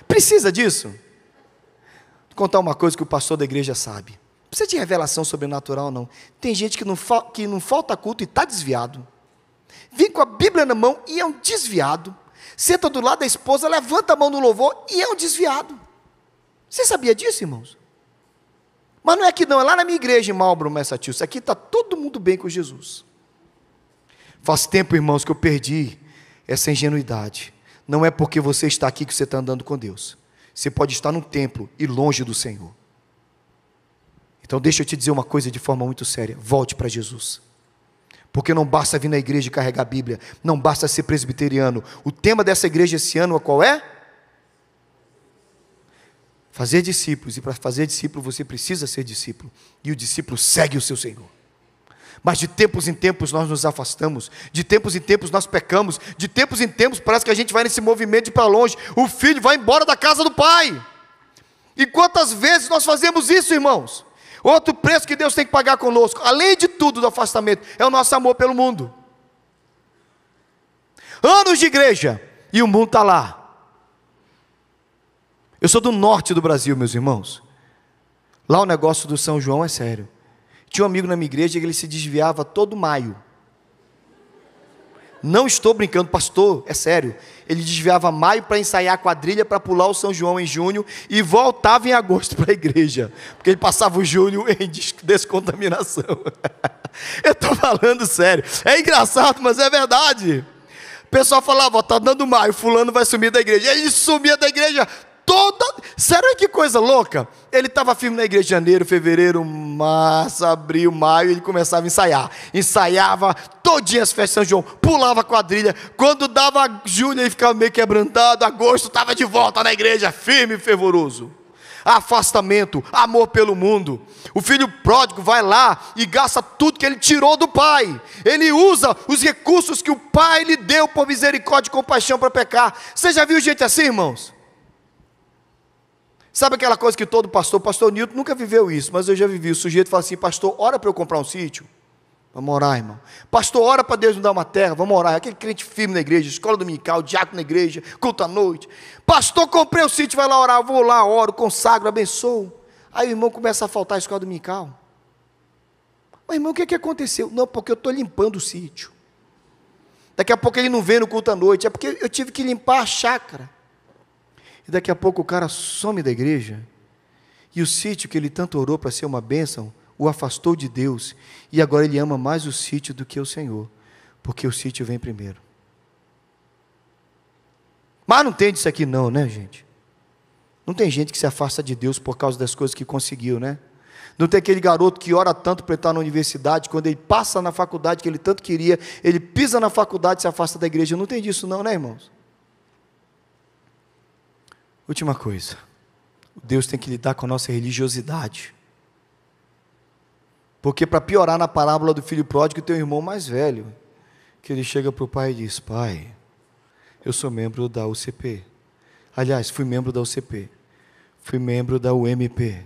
Precisa disso? Vou contar uma coisa que o pastor da igreja sabe. precisa de revelação sobrenatural, não. Tem gente que não falta culto e está desviado. Vem com a Bíblia na mão e é um desviado. Senta do lado da esposa, levanta a mão no louvor e é um desviado. Você sabia disso, irmãos? Mas não é aqui não, é lá na minha igreja em Marlborough, Massachusetts. Aqui está todo mundo bem com Jesus. Faz tempo, irmãos, que eu perdi essa ingenuidade. Não é porque você está aqui que você está andando com Deus. Você pode estar num templo e longe do Senhor. Então deixa eu te dizer uma coisa de forma muito séria. Volte para Jesus. Porque não basta vir na igreja e carregar a Bíblia. Não basta ser presbiteriano. O tema dessa igreja esse ano qual é? Fazer discípulos. E para fazer discípulo você precisa ser discípulo. E o discípulo segue o seu Senhor. Mas de tempos em tempos nós nos afastamos, de tempos em tempos nós pecamos, de tempos em tempos parece que a gente vai nesse movimento de ir para longe, o filho vai embora da casa do pai. E quantas vezes nós fazemos isso, irmãos? Outro preço que Deus tem que pagar conosco, além de tudo do afastamento, é o nosso amor pelo mundo. Anos de igreja, e o mundo está lá. Eu sou do norte do Brasil, meus irmãos. Lá o negócio do São João é sério. Tinha um amigo na minha igreja que ele se desviava todo maio. Não estou brincando, pastor, é sério. Ele desviava maio para ensaiar a quadrilha para pular o São João em junho e voltava em agosto para a igreja, porque ele passava o julho em descontaminação. Eu estou falando sério. É engraçado, mas é verdade. O pessoal falava, está dando maio, fulano vai sumir da igreja. Ele sumia da igreja toda. Sério, que coisa louca. Ele estava firme na igreja de janeiro, fevereiro, março, abril, maio. Ele começava a ensaiar. Ensaiava todinha as festas de São João. Pulava a quadrilha. Quando dava julho ele ficava meio quebrantado. Agosto estava de volta na igreja, firme e fervoroso. Afastamento, amor pelo mundo. O filho pródigo vai lá e gasta tudo que ele tirou do pai. Ele usa os recursos que o pai lhe deu por misericórdia e compaixão para pecar. Você já viu gente assim, irmãos? Sabe aquela coisa que todo pastor Nilton nunca viveu isso, mas eu já vivi. O sujeito fala assim, pastor, ora para eu comprar um sítio. Vamos orar, irmão. Pastor, ora para Deus me dar uma terra. Vamos orar. Aquele crente firme na igreja, escola dominical, diácono na igreja, culto à noite. Pastor, comprei o sítio, vai lá orar. Eu vou lá, oro, consagro, abençoo. Aí o irmão começa a faltar a escola dominical. Mas irmão, o que aconteceu? Não, porque eu estou limpando o sítio. Daqui a pouco ele não vem no culto à noite. É porque eu tive que limpar a chácara. E daqui a pouco o cara some da igreja, e o sítio que ele tanto orou para ser uma bênção, o afastou de Deus, e agora ele ama mais o sítio do que o Senhor, porque o sítio vem primeiro. Mas não tem disso aqui não, né, gente? Não tem gente que se afasta de Deus por causa das coisas que conseguiu, né? Não tem aquele garoto que ora tanto para entrar na universidade, quando ele passa na faculdade que ele tanto queria, ele pisa na faculdade e se afasta da igreja. Não tem disso não, né, irmãos? Última coisa, Deus tem que lidar com a nossa religiosidade, porque para piorar na parábola do filho pródigo tem um irmão mais velho, que ele chega para o pai e diz, pai, eu sou membro da UCP, aliás, fui membro da UCP, fui membro da UMP,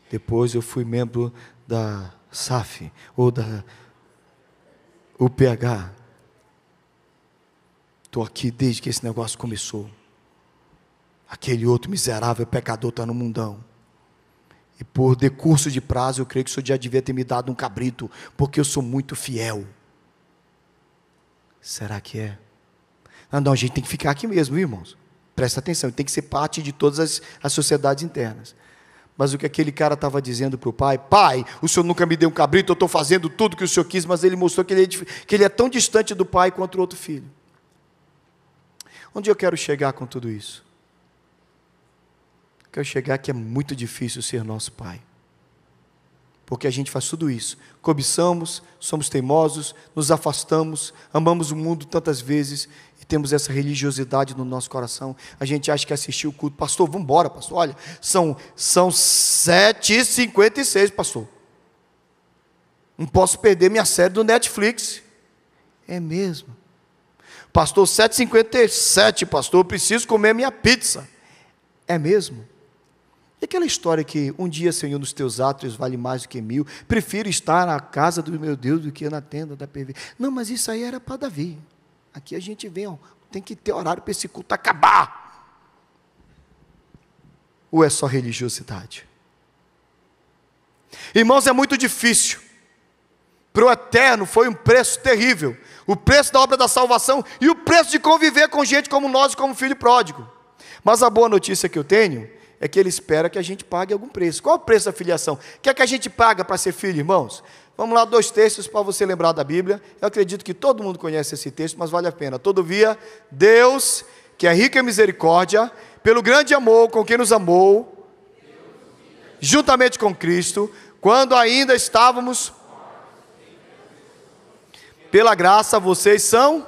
depois eu fui membro da SAF, ou da UPH, estou aqui desde que esse negócio começou. Aquele outro miserável pecador está no mundão. E por decurso de prazo, eu creio que o senhor já devia ter me dado um cabrito, porque eu sou muito fiel. Será que é? Não, a gente tem que ficar aqui mesmo, irmãos. Presta atenção, tem que ser parte de todas as sociedades internas. Mas o que aquele cara estava dizendo para o pai, pai, o senhor nunca me deu um cabrito, eu estou fazendo tudo que o senhor quis, mas ele mostrou que ele é tão distante do pai quanto o outro filho. Onde eu quero chegar com tudo isso? Quero chegar que é muito difícil ser nosso pai, porque a gente faz tudo isso, cobiçamos, somos teimosos, nos afastamos, amamos o mundo tantas vezes, e temos essa religiosidade no nosso coração, a gente acha que assistir o culto, pastor, vamos embora, pastor, olha, são 7h56, pastor, não posso perder minha série do Netflix, é mesmo, pastor, 7h57, pastor, eu preciso comer minha pizza, é mesmo? E aquela história que um dia, Senhor, nos teus átrios vale mais do que 1000, prefiro estar na casa do meu Deus do que na tenda da PV. Não, mas isso aí era para Davi. Aqui a gente vem, ó, tem que ter horário para esse culto acabar. Ou é só religiosidade? Irmãos, é muito difícil. Para o eterno foi um preço terrível. O preço da obra da salvação e o preço de conviver com gente como nós, como filho pródigo. Mas a boa notícia que eu tenho é que Ele espera que a gente pague algum preço. Qual é o preço da filiação? O que é que a gente paga para ser filho, irmãos? Vamos lá, 2 textos para você lembrar da Bíblia. Eu acredito que todo mundo conhece esse texto, mas vale a pena. Todavia, Deus, que é rico em misericórdia, pelo grande amor com quem nos amou, juntamente com Cristo, quando ainda estávamos, pela graça vocês são,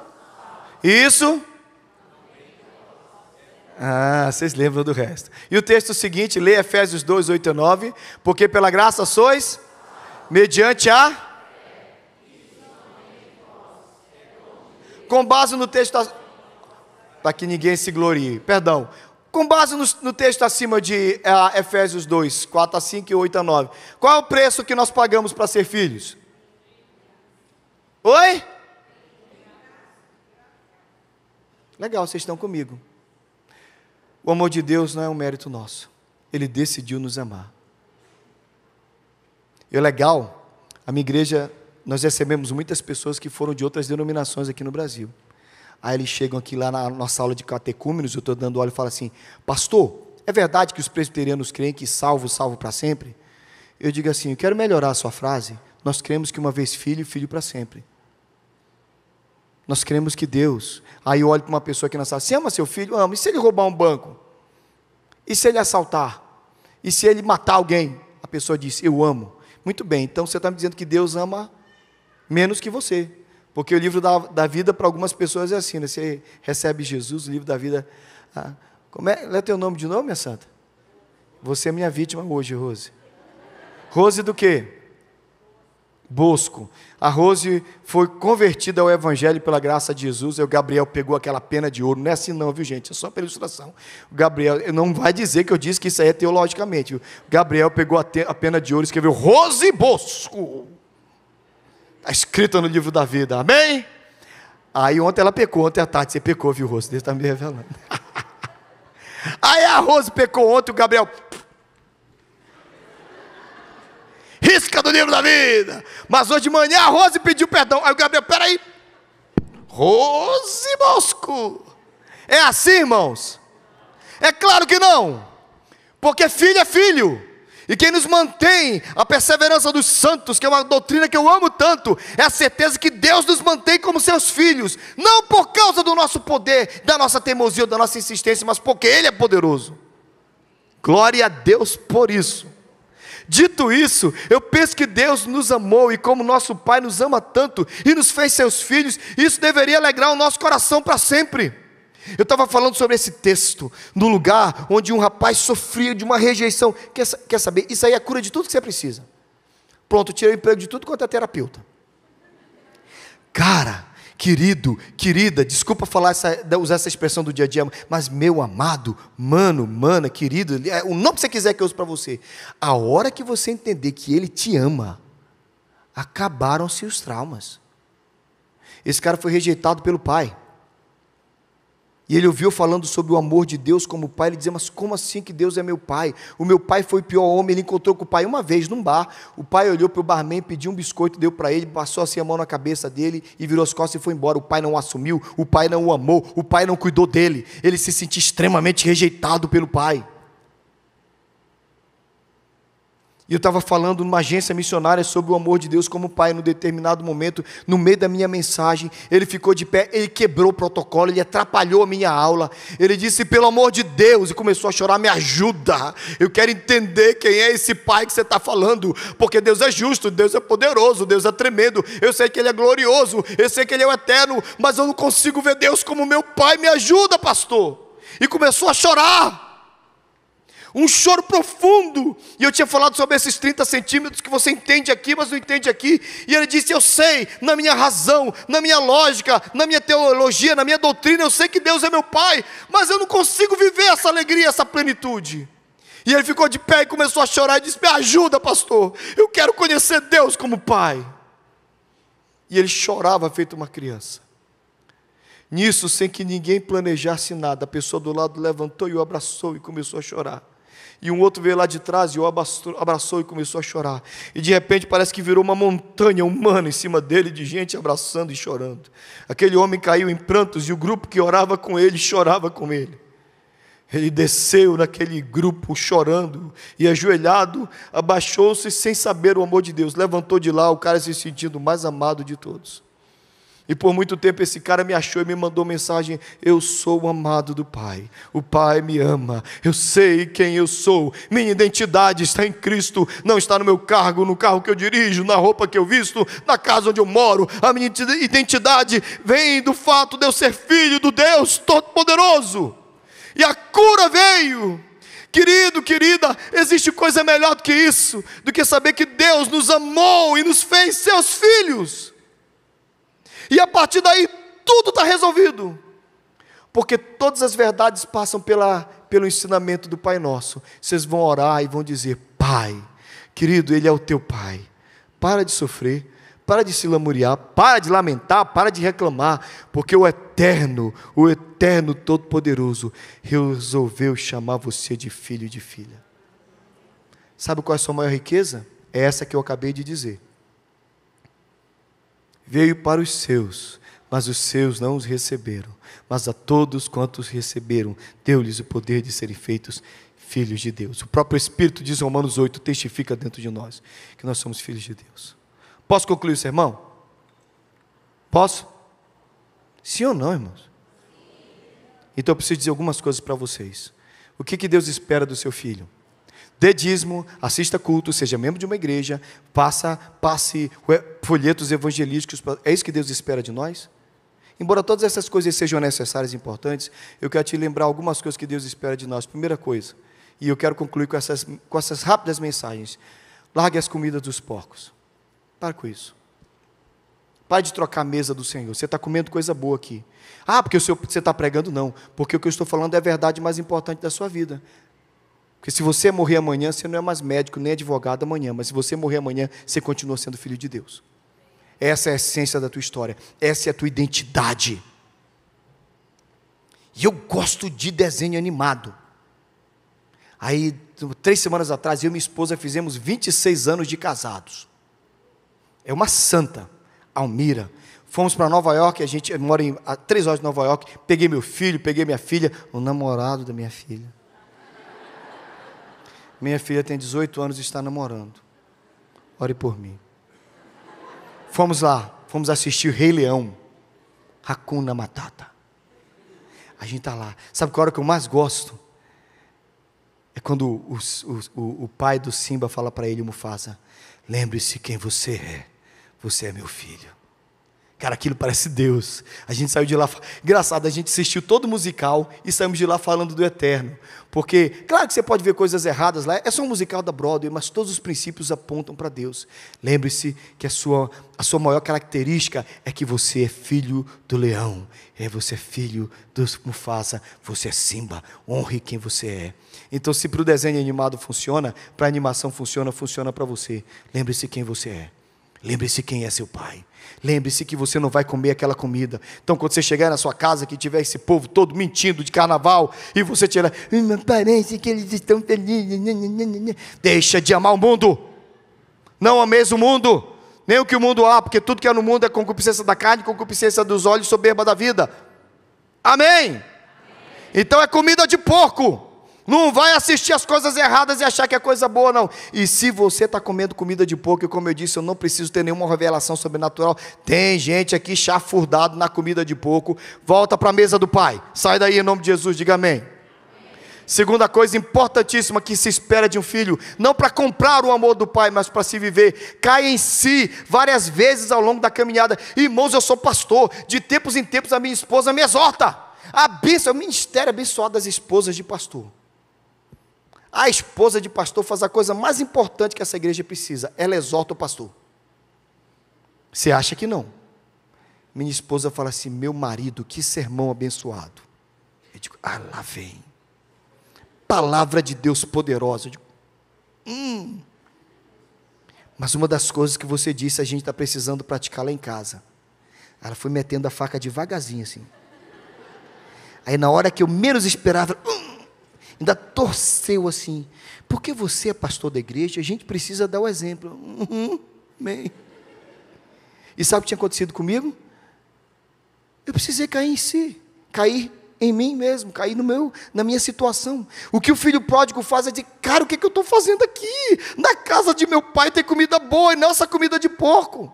isso? Vocês lembram do resto. E o texto seguinte, lê Efésios 2, 8 e 9, porque pela graça sois, mediante a, com base no texto, para que ninguém se glorie, perdão, com base no texto acima de Efésios 2, 4 a 5 e 8 a 9, qual é o preço que nós pagamos para ser filhos? Oi? Legal, vocês estão comigo. O amor de Deus não é um mérito nosso. Ele decidiu nos amar. E é legal, a minha igreja, nós recebemos muitas pessoas que foram de outras denominações aqui no Brasil. Aí eles chegam aqui lá na nossa aula de catecúmenos, eu estou dando óleo e falo assim, pastor, é verdade que os presbiterianos creem que salvo para sempre? Eu digo assim, eu quero melhorar a sua frase, nós cremos que uma vez filho, filho para sempre. Nós cremos que Deus, aí eu olho para uma pessoa aqui na sala, você ama seu filho? Amo. E se ele roubar um banco? E se ele assaltar? E se ele matar alguém? A pessoa diz, eu amo. Muito bem, então você está me dizendo que Deus ama menos que você. Porque o livro da vida para algumas pessoas é assim, né? Você recebe Jesus, o livro da vida. Como é? Lê teu nome de novo, minha santa? Você é minha vítima hoje, Rose. Rose do quê? Bosco. A Rose foi convertida ao Evangelho pela graça de Jesus, e o Gabriel pegou aquela pena de ouro. Não é assim não, viu gente? É só pela ilustração. O Gabriel, não vai dizer que eu disse que isso aí é teologicamente. O Gabriel pegou a pena de ouro e escreveu Rose Bosco. Está escrito no livro da vida, amém? Aí ontem ela pecou, ontem à tarde você pecou, viu, Rose? Deus está me revelando. Aí a Rose pecou ontem, o Gabriel... risca do livro da vida. Mas hoje de manhã a Rose pediu perdão. Aí o Gabriel, peraí. Rose Bosco. É assim, irmãos? É claro que não. Porque filho é filho. E quem nos mantém a perseverança dos santos, que é uma doutrina que eu amo tanto, é a certeza que Deus nos mantém como seus filhos. Não por causa do nosso poder, da nossa teimosia, da nossa insistência, mas porque Ele é poderoso. Glória a Deus por isso. Dito isso, eu penso que Deus nos amou, e como nosso Pai nos ama tanto, e nos fez seus filhos, isso deveria alegrar o nosso coração para sempre. Eu estava falando sobre esse texto, no lugar onde um rapaz sofria de uma rejeição. Quer saber? Isso aí é a cura de tudo que você precisa. Pronto, tirei o emprego de tudo quanto é terapeuta. Cara, querido, querida, desculpa usar essa expressão do dia a dia, mas meu amado, mano, mana, querido, o nome que você quiser que eu use para você. A hora que você entender que Ele te ama, acabaram-se os traumas. Esse cara foi rejeitado pelo pai. E ele ouviu falando sobre o amor de Deus como pai. Ele dizia, mas como assim que Deus é meu pai? O meu pai foi o pior homem. Ele encontrou com o pai uma vez num bar. O pai olhou para o barman, pediu um biscoito, deu para ele, passou assim a mão na cabeça dele e virou as costas e foi embora. O pai não o assumiu, o pai não o amou, o pai não cuidou dele. Ele se sentia extremamente rejeitado pelo pai. E eu estava falando numa agência missionária sobre o amor de Deus como pai. Num determinado momento, no meio da minha mensagem, ele ficou de pé, ele quebrou o protocolo, ele atrapalhou a minha aula. Ele disse, pelo amor de Deus, e começou a chorar, me ajuda. Eu quero entender quem é esse pai que você está falando, porque Deus é justo, Deus é poderoso, Deus é tremendo. Eu sei que Ele é glorioso, eu sei que Ele é o eterno, mas eu não consigo ver Deus como meu pai. Me ajuda, pastor. E começou a chorar. Um choro profundo. E eu tinha falado sobre esses 30 centímetros que você entende aqui, mas não entende aqui. E ele disse, eu sei, na minha razão, na minha lógica, na minha teologia, na minha doutrina, eu sei que Deus é meu pai, mas eu não consigo viver essa alegria, essa plenitude. E ele ficou de pé e começou a chorar e disse, me ajuda, pastor, eu quero conhecer Deus como pai. E ele chorava feito uma criança. Nisso, sem que ninguém planejasse nada, a pessoa do lado levantou e o abraçou e começou a chorar. E um outro veio lá de trás e o abraçou e começou a chorar. E de repente parece que virou uma montanha humana em cima dele, de gente abraçando e chorando. Aquele homem caiu em prantos e o grupo que orava com ele chorava com ele. Ele desceu naquele grupo chorando e ajoelhado, abaixou-se sem saber o amor de Deus. Levantou de lá, o cara se sentindo o mais amado de todos. E por muito tempo esse cara me achou e me mandou mensagem: eu sou o amado do Pai, o Pai me ama, eu sei quem eu sou, minha identidade está em Cristo, não está no meu cargo, no carro que eu dirijo, na roupa que eu visto, na casa onde eu moro. A minha identidade vem do fato de eu ser filho do Deus Todo-Poderoso, e a cura veio. Querido, querida, existe coisa melhor do que isso, do que saber que Deus nos amou e nos fez seus filhos. E a partir daí, tudo está resolvido. Porque todas as verdades passam pelo ensinamento do Pai Nosso. Vocês vão orar e vão dizer: Pai, querido, Ele é o teu Pai. Para de sofrer, para de se lamuriar, para de lamentar, para de reclamar. Porque o Eterno Todo-Poderoso, resolveu chamar você de filho e de filha. Sabe qual é a sua maior riqueza? É essa que eu acabei de dizer. Veio para os seus, mas os seus não os receberam. Mas a todos quantos receberam, deu-lhes o poder de serem feitos filhos de Deus. O próprio Espírito, diz Romanos 8, testifica dentro de nós que nós somos filhos de Deus. Posso concluir o sermão? Posso? Sim ou não, irmãos? Então eu preciso dizer algumas coisas para vocês. O que Deus espera do seu filho? Dê dízimo, assista culto, seja membro de uma igreja, passe folhetos evangelísticos. É isso que Deus espera de nós? Embora todas essas coisas sejam necessárias e importantes, eu quero te lembrar algumas coisas que Deus espera de nós. Primeira coisa, e eu quero concluir com essas rápidas mensagens: largue as comidas dos porcos. Para com isso. Pare de trocar a mesa do Senhor. Você está comendo coisa boa aqui. Porque você está pregando? Não, porque o que eu estou falando é a verdade mais importante da sua vida. Porque se você morrer amanhã, você não é mais médico nem advogado amanhã, mas se você morrer amanhã, você continua sendo filho de Deus. Essa é a essência da tua história, essa é a tua identidade. E eu gosto de desenho animado. Aí, 3 semanas atrás, eu e minha esposa fizemos 26 anos de casados. É uma santa, Almira. Fomos para Nova York, a gente mora a 3 horas de Nova York, peguei meu filho, peguei minha filha, o namorado da minha filha. Minha filha tem 18 anos e está namorando. Ore por mim. Fomos lá, fomos assistir o Rei Leão. Hakuna Matata. A gente está lá. Sabe qual hora que eu mais gosto? É quando o pai do Simba fala para ele, Mufasa: lembre-se quem você é. Você é meu filho. Cara, aquilo parece Deus. A gente saiu de lá, engraçado, a gente assistiu todo o musical e saímos de lá falando do Eterno. Porque, claro que você pode ver coisas erradas lá, é só um musical da Broadway, mas todos os princípios apontam para Deus. Lembre-se que a sua maior característica é que você é filho do leão, você é filho do Mufasa, você é Simba, honre quem você é. Então, se para o desenho animado funciona, para a animação funciona para você. Lembre-se quem você é. Lembre-se quem é seu pai. Lembre-se que você não vai comer aquela comida. Então, quando você chegar na sua casa, que tiver esse povo todo mentindo de carnaval, e você tirar, parece que eles estão felizes. Deixa de amar o mundo. Não ameis o mundo, nem o que o mundo há, porque tudo que há no mundo é concupiscência da carne, concupiscência dos olhos, soberba da vida. Amém? Então é comida de porco. Não vai assistir as coisas erradas e achar que é coisa boa, não. E se você está comendo comida de porco, e como eu disse, eu não preciso ter nenhuma revelação sobrenatural. Tem gente aqui chafurdado na comida de porco. Volta para a mesa do Pai. Sai daí em nome de Jesus, diga amém. Segunda coisa importantíssima que se espera de um filho, não para comprar o amor do Pai, mas para se viver. Cai em si várias vezes ao longo da caminhada. Irmãos, eu sou pastor. De tempos em tempos a minha esposa me exorta. O ministério abençoado das esposas de pastor. A esposa de pastor faz a coisa mais importante que essa igreja precisa. Ela exorta o pastor. Você acha que não? Minha esposa fala assim: meu marido, que sermão abençoado. Eu digo: lá vem. Palavra de Deus poderosa. Eu digo: Mas uma das coisas que você disse, a gente está precisando praticar lá em casa. Ela foi metendo a faca devagarzinho assim. Aí na hora que eu menos esperava, ainda torceu assim. Porque você é pastor da igreja, a gente precisa dar o exemplo. Amém. E sabe o que tinha acontecido comigo? Eu precisei cair em si, cair em mim mesmo, cair na minha situação. O que o filho pródigo faz é dizer, cara, o que eu estou fazendo aqui? Na casa de meu pai tem comida boa e não essa comida de porco.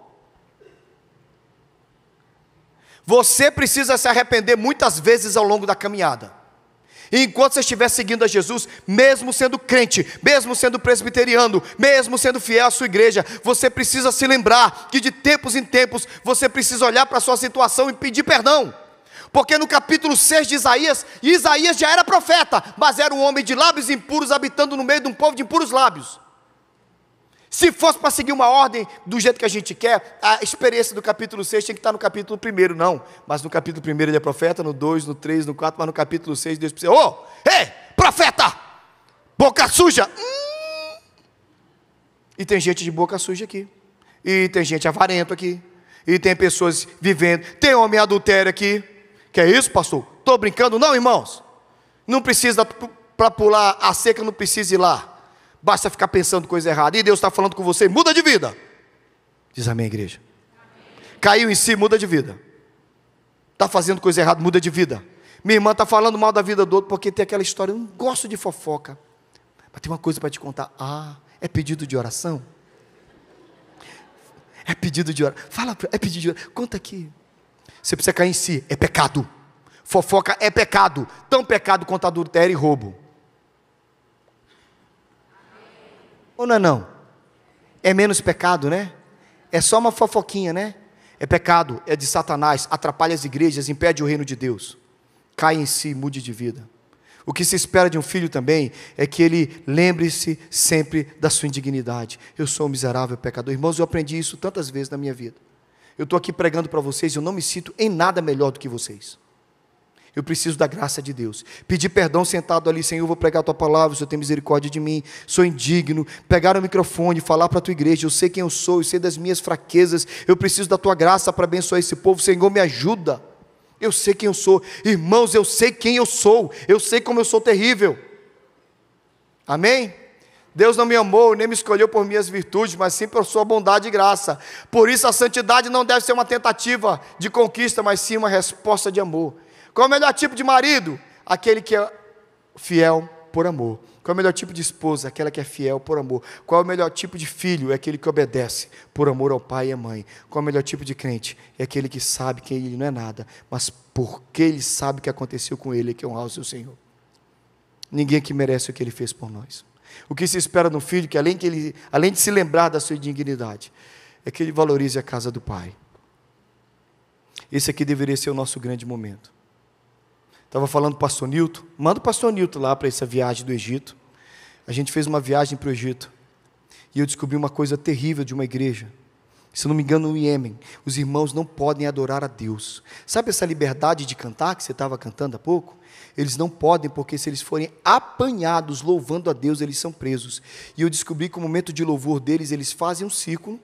Você precisa se arrepender muitas vezes ao longo da caminhada. E enquanto você estiver seguindo a Jesus, mesmo sendo crente, mesmo sendo presbiteriano, mesmo sendo fiel à sua igreja, você precisa se lembrar que de tempos em tempos, você precisa olhar para a sua situação e pedir perdão. Porque no capítulo 6 de Isaías, Isaías já era profeta, mas era um homem de lábios impuros, habitando no meio de um povo de impuros lábios. Se fosse para seguir uma ordem do jeito que a gente quer, a experiência do capítulo 6 tinha que estar no capítulo 1, não. Mas no capítulo 1 ele é profeta, no 2, no 3, no 4, mas no capítulo 6 Deus precisa, ei, profeta, boca suja. E tem gente de boca suja aqui, e tem gente avarento aqui, e tem pessoas vivendo, tem homem adultério aqui. Que é isso, pastor? Estou brincando? Não, irmãos, não precisa, para pular a seca não precisa ir lá. Basta ficar pensando coisa errada. E Deus está falando com você, muda de vida. Diz amém, igreja. Amém. Caiu em si, muda de vida. Está fazendo coisa errada, muda de vida. Minha irmã está falando mal da vida do outro, porque tem aquela história, eu não gosto de fofoca. Mas tem uma coisa para te contar. É pedido de oração? É pedido de oração. Fala, é pedido de oração. Conta aqui. Você precisa cair em si, é pecado. Fofoca é pecado. Tão pecado quanto adultério e roubo. Ou não é não? É menos pecado, né? É só uma fofoquinha, né? É pecado, é de Satanás, atrapalha as igrejas, impede o reino de Deus. Cai em si, mude de vida. O que se espera de um filho também é que ele lembre-se sempre da sua indignidade. Eu sou um miserável pecador. Irmãos, eu aprendi isso tantas vezes na minha vida. Eu estou aqui pregando para vocês, eu não me sinto em nada melhor do que vocês. Eu preciso da graça de Deus. Pedir perdão sentado ali, Senhor, eu vou pregar a tua palavra, o Senhor tem misericórdia de mim, sou indigno. Pegar o microfone, falar para a tua igreja, eu sei quem eu sou, eu sei das minhas fraquezas, eu preciso da tua graça para abençoar esse povo, Senhor, me ajuda. Eu sei quem eu sou, irmãos, eu sei quem eu sou, eu sei como eu sou terrível. Amém? Deus não me amou, nem me escolheu por minhas virtudes, mas sim por sua bondade e graça. Por isso a santidade não deve ser uma tentativa de conquista, mas sim uma resposta de amor. Qual é o melhor tipo de marido? Aquele que é fiel por amor. Qual é o melhor tipo de esposa? Aquela que é fiel por amor. Qual é o melhor tipo de filho? É aquele que obedece por amor ao pai e à mãe. Qual é o melhor tipo de crente? É aquele que sabe que ele não é nada, mas porque ele sabe o que aconteceu com ele, é que honrar o seu Senhor. Ninguém aqui merece o que ele fez por nós. O que se espera no filho, que além de se lembrar da sua indignidade, é que ele valorize a casa do pai. Esse aqui deveria ser o nosso grande momento. Estava falando do pastor Nilton, manda o pastor Nilton lá para essa viagem do Egito. A gente fez uma viagem para o Egito, e eu descobri uma coisa terrível de uma igreja, se não me engano no Iêmen, os irmãos não podem adorar a Deus. Sabe essa liberdade de cantar, que você estava cantando há pouco? Eles não podem, porque se eles forem apanhados louvando a Deus, eles são presos. E eu descobri que no momento de louvor deles, eles fazem um círculo,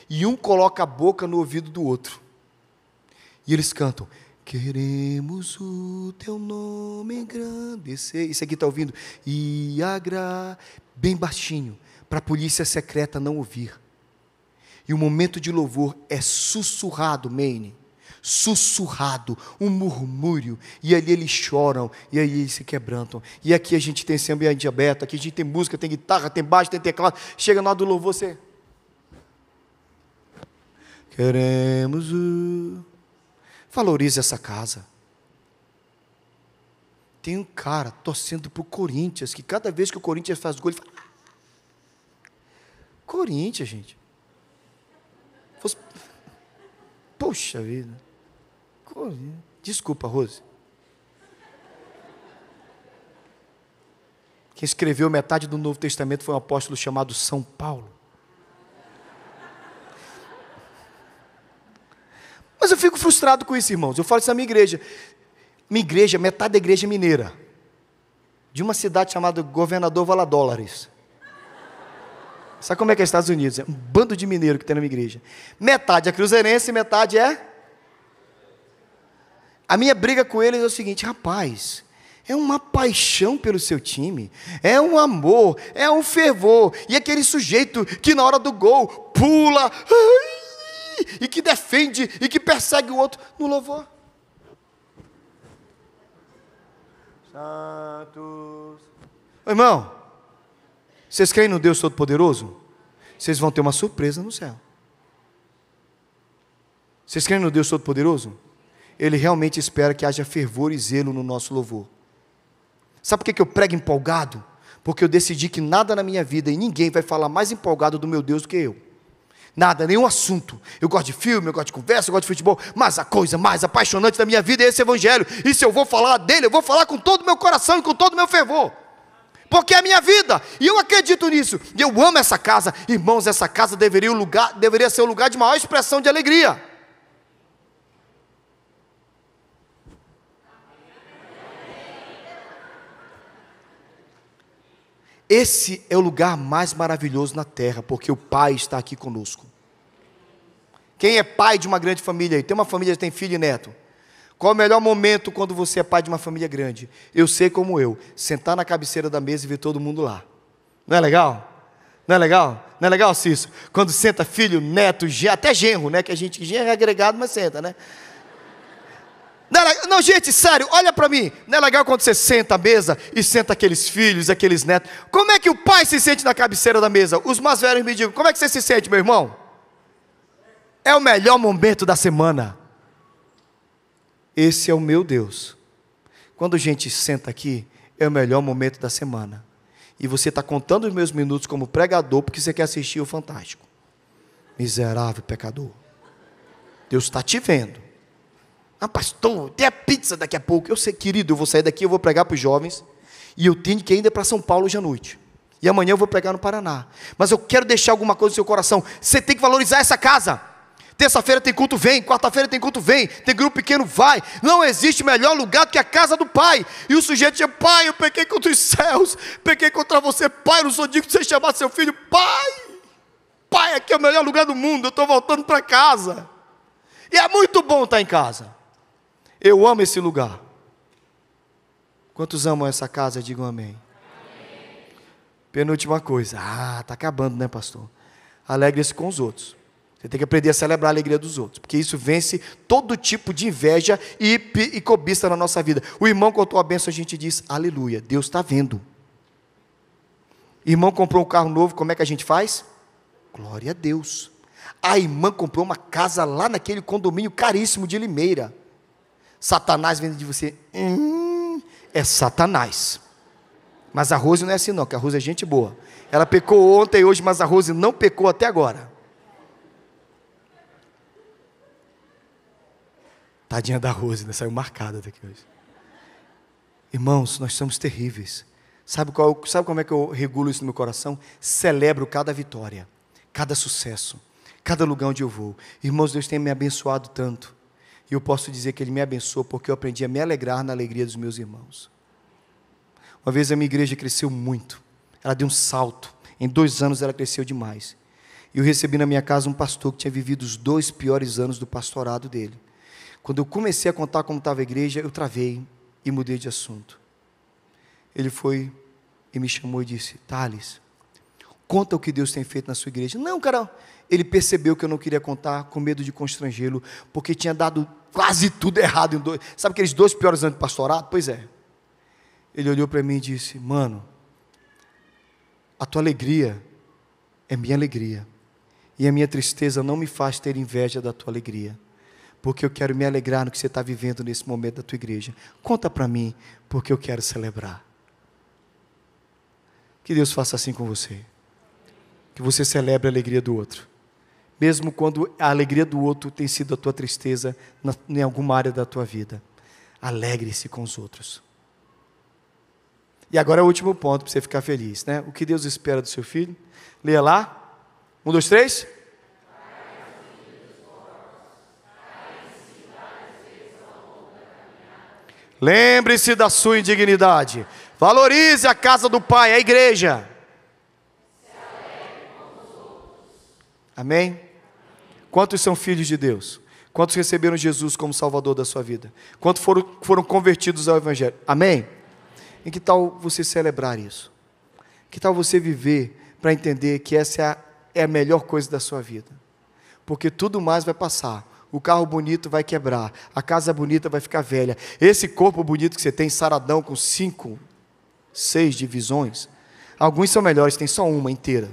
e um coloca a boca no ouvido do outro, e eles cantam, queremos o teu nome engrandecer. Isso aqui está ouvindo? Bem baixinho, para a polícia secreta não ouvir. E o momento de louvor é sussurrado, Maine. Sussurrado, um murmúrio. E ali eles choram, e aí eles se quebrantam. E aqui a gente tem esse ambiente aberto, aqui a gente tem música, tem guitarra, tem baixo, tem teclado. Chega na hora do louvor, você... Queremos o... Valorize essa casa. Tem um cara torcendo para o Corinthians, que cada vez que o Corinthians faz gol, ele fala, Corinthians, gente. Poxa vida. Desculpa, Rose. Quem escreveu metade do Novo Testamento foi um apóstolo chamado São Paulo. Mas eu fico frustrado com isso, irmãos. Eu falo isso na minha igreja, metade da igreja é mineira, de uma cidade chamada Governador Valadares. Sabe como é que é os Estados Unidos? É um bando de mineiro que tem na minha igreja. Metade é cruzeirense e metade é... A minha briga com eles é o seguinte, rapaz, É uma paixão pelo seu time, é um amor, é um fervor. E aquele sujeito que na hora do gol pula, e que defende, e que persegue o outro no louvor. Santos. Irmão, vocês creem no Deus Todo-Poderoso? Vocês vão ter uma surpresa no céu. Vocês creem no Deus Todo-Poderoso? Ele realmente espera que haja fervor e zelo no nosso louvor. Sabe por que eu prego empolgado? Porque eu decidi que nada na minha vida e ninguém vai falar mais empolgado do meu Deus do que eu. Nada, nenhum assunto. Eu gosto de filme, eu gosto de conversa, eu gosto de futebol, mas a coisa mais apaixonante da minha vida é esse evangelho. E se eu vou falar dele, eu vou falar com todo o meu coração e com todo o meu fervor. Porque é a minha vida, e eu acredito nisso. E eu amo essa casa. Irmãos, essa casa deveria ser o lugar de maior expressão de alegria. Esse é o lugar mais maravilhoso na terra, porque o Pai está aqui conosco. Quem é pai de uma grande família aí? Tem uma família que tem filho e neto. Qual é o melhor momento quando você é pai de uma família grande? Eu sei como eu, sentar na cabeceira da mesa e ver todo mundo lá. Não é legal? Não é legal? Não é legal, Cício? Quando senta filho, neto, até genro, né? Que a gente, genro é agregado, mas senta, né? Não, gente, sério, olha para mim. Não é legal quando você senta à mesa e senta aqueles filhos, aqueles netos. Como é que o pai se sente na cabeceira da mesa? Os mais velhos me digam, como é que você se sente, meu irmão? É o melhor momento da semana. Esse é o meu Deus. Quando a gente senta aqui, é o melhor momento da semana. E você está contando os meus minutos como pregador, porque você quer assistir o Fantástico. Miserável pecador. Deus está te vendo. Ah, pastor, tem a pizza daqui a pouco. Eu sei, querido, eu vou sair daqui, eu vou pregar para os jovens. E eu tenho que ir ainda para São Paulo hoje à noite. E amanhã eu vou pregar no Paraná. Mas eu quero deixar alguma coisa no seu coração. Você tem que valorizar essa casa. Terça-feira tem culto, vem. Quarta-feira tem culto, vem. Tem grupo pequeno, vai. Não existe melhor lugar do que a casa do Pai. E o sujeito diz, pai, eu pequei contra os céus. Pequei contra você, pai. Eu não sou digno de você chamar seu filho. Pai, pai, aqui é o melhor lugar do mundo. Eu estou voltando para casa. E é muito bom estar em casa. Eu amo esse lugar. Quantos amam essa casa? Digam amém. Amém. Penúltima coisa. Está acabando, né, pastor? Alegre-se com os outros. Você tem que aprender a celebrar a alegria dos outros, porque isso vence todo tipo de inveja e cobiça na nossa vida. O irmão contou a bênção, a gente diz, aleluia, Deus está vendo. Irmão comprou um carro novo, como é que a gente faz? Glória a Deus. A irmã comprou uma casa lá naquele condomínio caríssimo de Limeira. Satanás vem de você, é Satanás. Mas a Rose não é assim não, que a Rose é gente boa. Ela pecou ontem e hoje, mas a Rose não pecou até agora. Tadinha da Rose, né? Saiu marcada daqui hoje. Irmãos, nós somos terríveis. Sabe como é que eu regulo isso no meu coração? Celebro cada vitória, cada sucesso, cada lugar onde eu vou. Irmãos, Deus tem me abençoado tanto. E eu posso dizer que Ele me abençoou porque eu aprendi a me alegrar na alegria dos meus irmãos. Uma vez a minha igreja cresceu muito. Ela deu um salto. Em 2 anos ela cresceu demais. E eu recebi na minha casa um pastor que tinha vivido os 2 piores anos do pastorado dele. Quando eu comecei a contar como estava a igreja, eu travei e mudei de assunto. Ele foi e me chamou e disse, Thales, conta o que Deus tem feito na sua igreja. Não, cara, ele percebeu que eu não queria contar, com medo de constrangê-lo, porque tinha dado quase tudo errado. Sabe aqueles 2 piores anos de pastorado? Pois é. Ele olhou para mim e disse, mano, a tua alegria é minha alegria, e a minha tristeza não me faz ter inveja da tua alegria, porque eu quero me alegrar no que você está vivendo nesse momento da tua igreja. Conta para mim, porque eu quero celebrar. Que Deus faça assim com você. Que você celebre a alegria do outro. Mesmo quando a alegria do outro tem sido a tua tristeza em alguma área da tua vida. Alegre-se com os outros. E agora é o último ponto para você ficar feliz, né? O que Deus espera do seu filho? Leia lá. 1, 2, 3. Lembre-se da sua indignidade. Valorize a casa do Pai, a igreja. Amém? Quantos são filhos de Deus? Quantos receberam Jesus como Salvador da sua vida? Quantos foram convertidos ao Evangelho? Amém? Em que tal você celebrar isso? Que tal você viver para entender que essa é a melhor coisa da sua vida? Porque tudo mais vai passar. O carro bonito vai quebrar, a casa bonita vai ficar velha. Esse corpo bonito que você tem, saradão, com 5, 6 divisões, alguns são melhores, tem só uma inteira.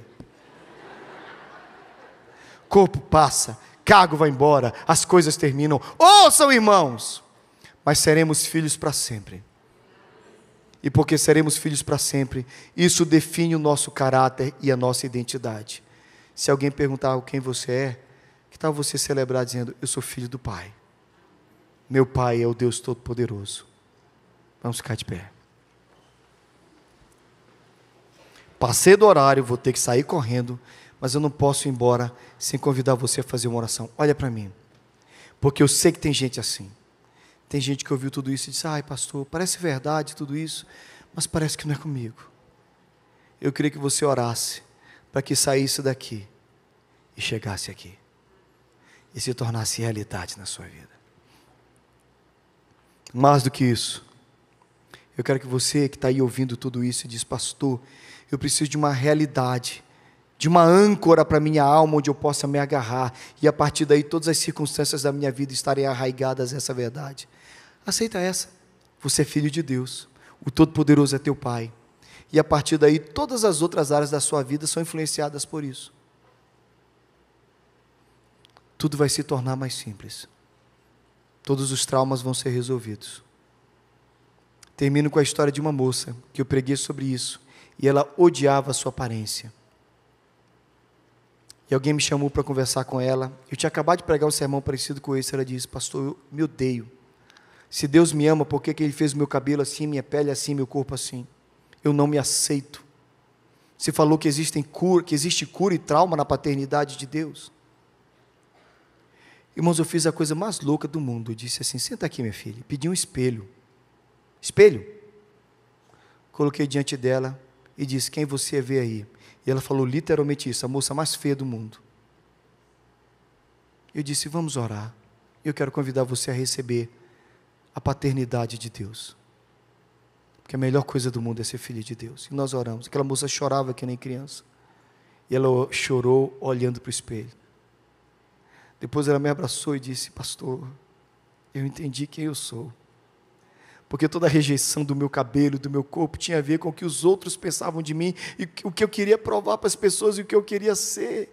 Corpo passa, cargo vai embora, as coisas terminam. Ouçam, irmãos, mas seremos filhos para sempre. E porque seremos filhos para sempre, isso define o nosso caráter e a nossa identidade. Se alguém perguntar quem você é, que tal você celebrar dizendo: eu sou filho do Pai. Meu Pai é o Deus Todo-Poderoso. Vamos ficar de pé. Passei do horário, vou ter que sair correndo, mas eu não posso ir embora sem convidar você a fazer uma oração. Olha para mim, porque eu sei que tem gente assim. Tem gente que ouviu tudo isso e disse: ai pastor, parece verdade tudo isso, mas parece que não é comigo. Eu queria que você orasse, para que saísse daqui e chegasse aqui, e se tornasse realidade na sua vida. Mais do que isso, eu quero que você que está aí ouvindo tudo isso e diz: pastor, eu preciso de uma realidade, de uma âncora para a minha alma, onde eu possa me agarrar, e a partir daí todas as circunstâncias da minha vida estarem arraigadas a essa verdade. Aceita essa. Você é filho de Deus, o Todo-Poderoso é teu Pai, e a partir daí todas as outras áreas da sua vida são influenciadas por isso. Tudo vai se tornar mais simples, todos os traumas vão ser resolvidos. Termino com a história de uma moça, que eu preguei sobre isso, e ela odiava a sua aparência. E alguém me chamou para conversar com ela. Eu tinha acabado de pregar um sermão parecido com esse. Ela disse: pastor, eu me odeio. Se Deus me ama, por que Ele fez meu cabelo assim, minha pele assim, meu corpo assim? Eu não me aceito. Você falou que existe cura e trauma na paternidade de Deus. Irmãos, eu fiz a coisa mais louca do mundo. Eu disse assim: senta aqui, minha filha. Pedi um espelho. Espelho. Coloquei diante dela e disse: quem você vê aí? E ela falou literalmente isso: a moça mais feia do mundo. Eu disse: vamos orar. Eu quero convidar você a receber a paternidade de Deus, porque a melhor coisa do mundo é ser filho de Deus. E nós oramos. Aquela moça chorava que nem criança, e ela chorou olhando para o espelho. Depois ela me abraçou e disse: pastor, eu entendi quem eu sou, porque toda a rejeição do meu cabelo, do meu corpo, tinha a ver com o que os outros pensavam de mim, e o que eu queria provar para as pessoas, e o que eu queria ser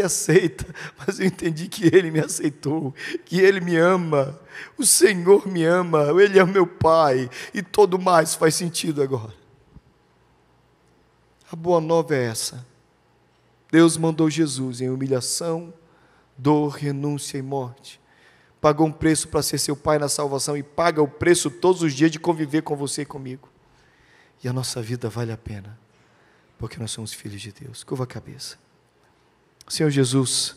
aceita, mas eu entendi que Ele me aceitou, que Ele me ama, o Senhor me ama, Ele é o meu Pai, e todo mais faz sentido agora. A boa nova é essa: Deus mandou Jesus em humilhação, dor, renúncia e morte, pagou um preço para ser seu Pai na salvação, e paga o preço todos os dias de conviver com você e comigo, e a nossa vida vale a pena, porque nós somos filhos de Deus. Curva a cabeça. Senhor Jesus,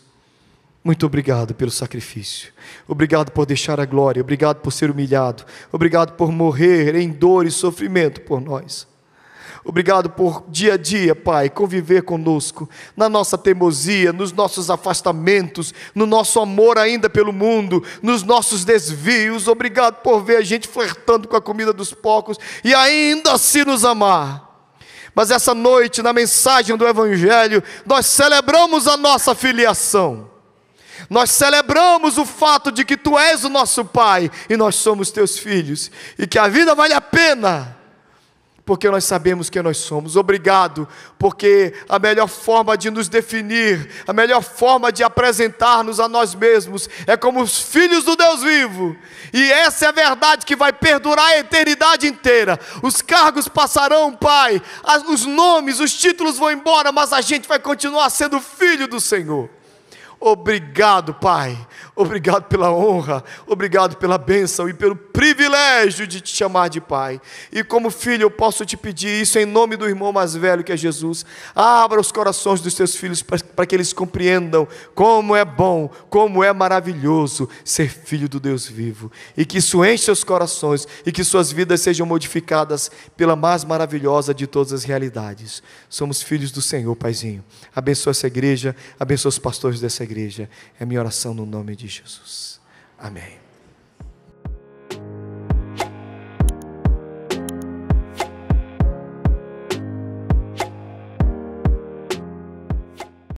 muito obrigado pelo sacrifício, obrigado por deixar a glória, obrigado por ser humilhado, obrigado por morrer em dor e sofrimento por nós. Obrigado por dia a dia, Pai, conviver conosco, na nossa teimosia, nos nossos afastamentos, no nosso amor ainda pelo mundo, nos nossos desvios. Obrigado por ver a gente flertando com a comida dos porcos e ainda assim nos amar. Mas essa noite, na mensagem do Evangelho, nós celebramos a nossa filiação. Nós celebramos o fato de que Tu és o nosso Pai e nós somos Teus filhos, e que a vida vale a pena, porque nós sabemos quem nós somos. Obrigado, porque a melhor forma de nos definir, a melhor forma de apresentar-nos a nós mesmos, é como os filhos do Deus vivo, e essa é a verdade que vai perdurar a eternidade inteira. Os cargos passarão, Pai, os nomes, os títulos vão embora, mas a gente vai continuar sendo filho do Senhor. Obrigado, Pai, obrigado pela honra, obrigado pela bênção e pelo privilégio de Te chamar de Pai. E como filho eu posso Te pedir isso em nome do irmão mais velho, que é Jesus. Abra os corações dos Teus filhos para que eles compreendam como é bom, como é maravilhoso ser filho do Deus vivo, e que isso enche seus corações e que suas vidas sejam modificadas pela mais maravilhosa de todas as realidades. Somos filhos do Senhor, Paizinho. Abençoa essa igreja, abençoa os pastores dessa igreja. É a minha oração no nome de Jesus. Amém.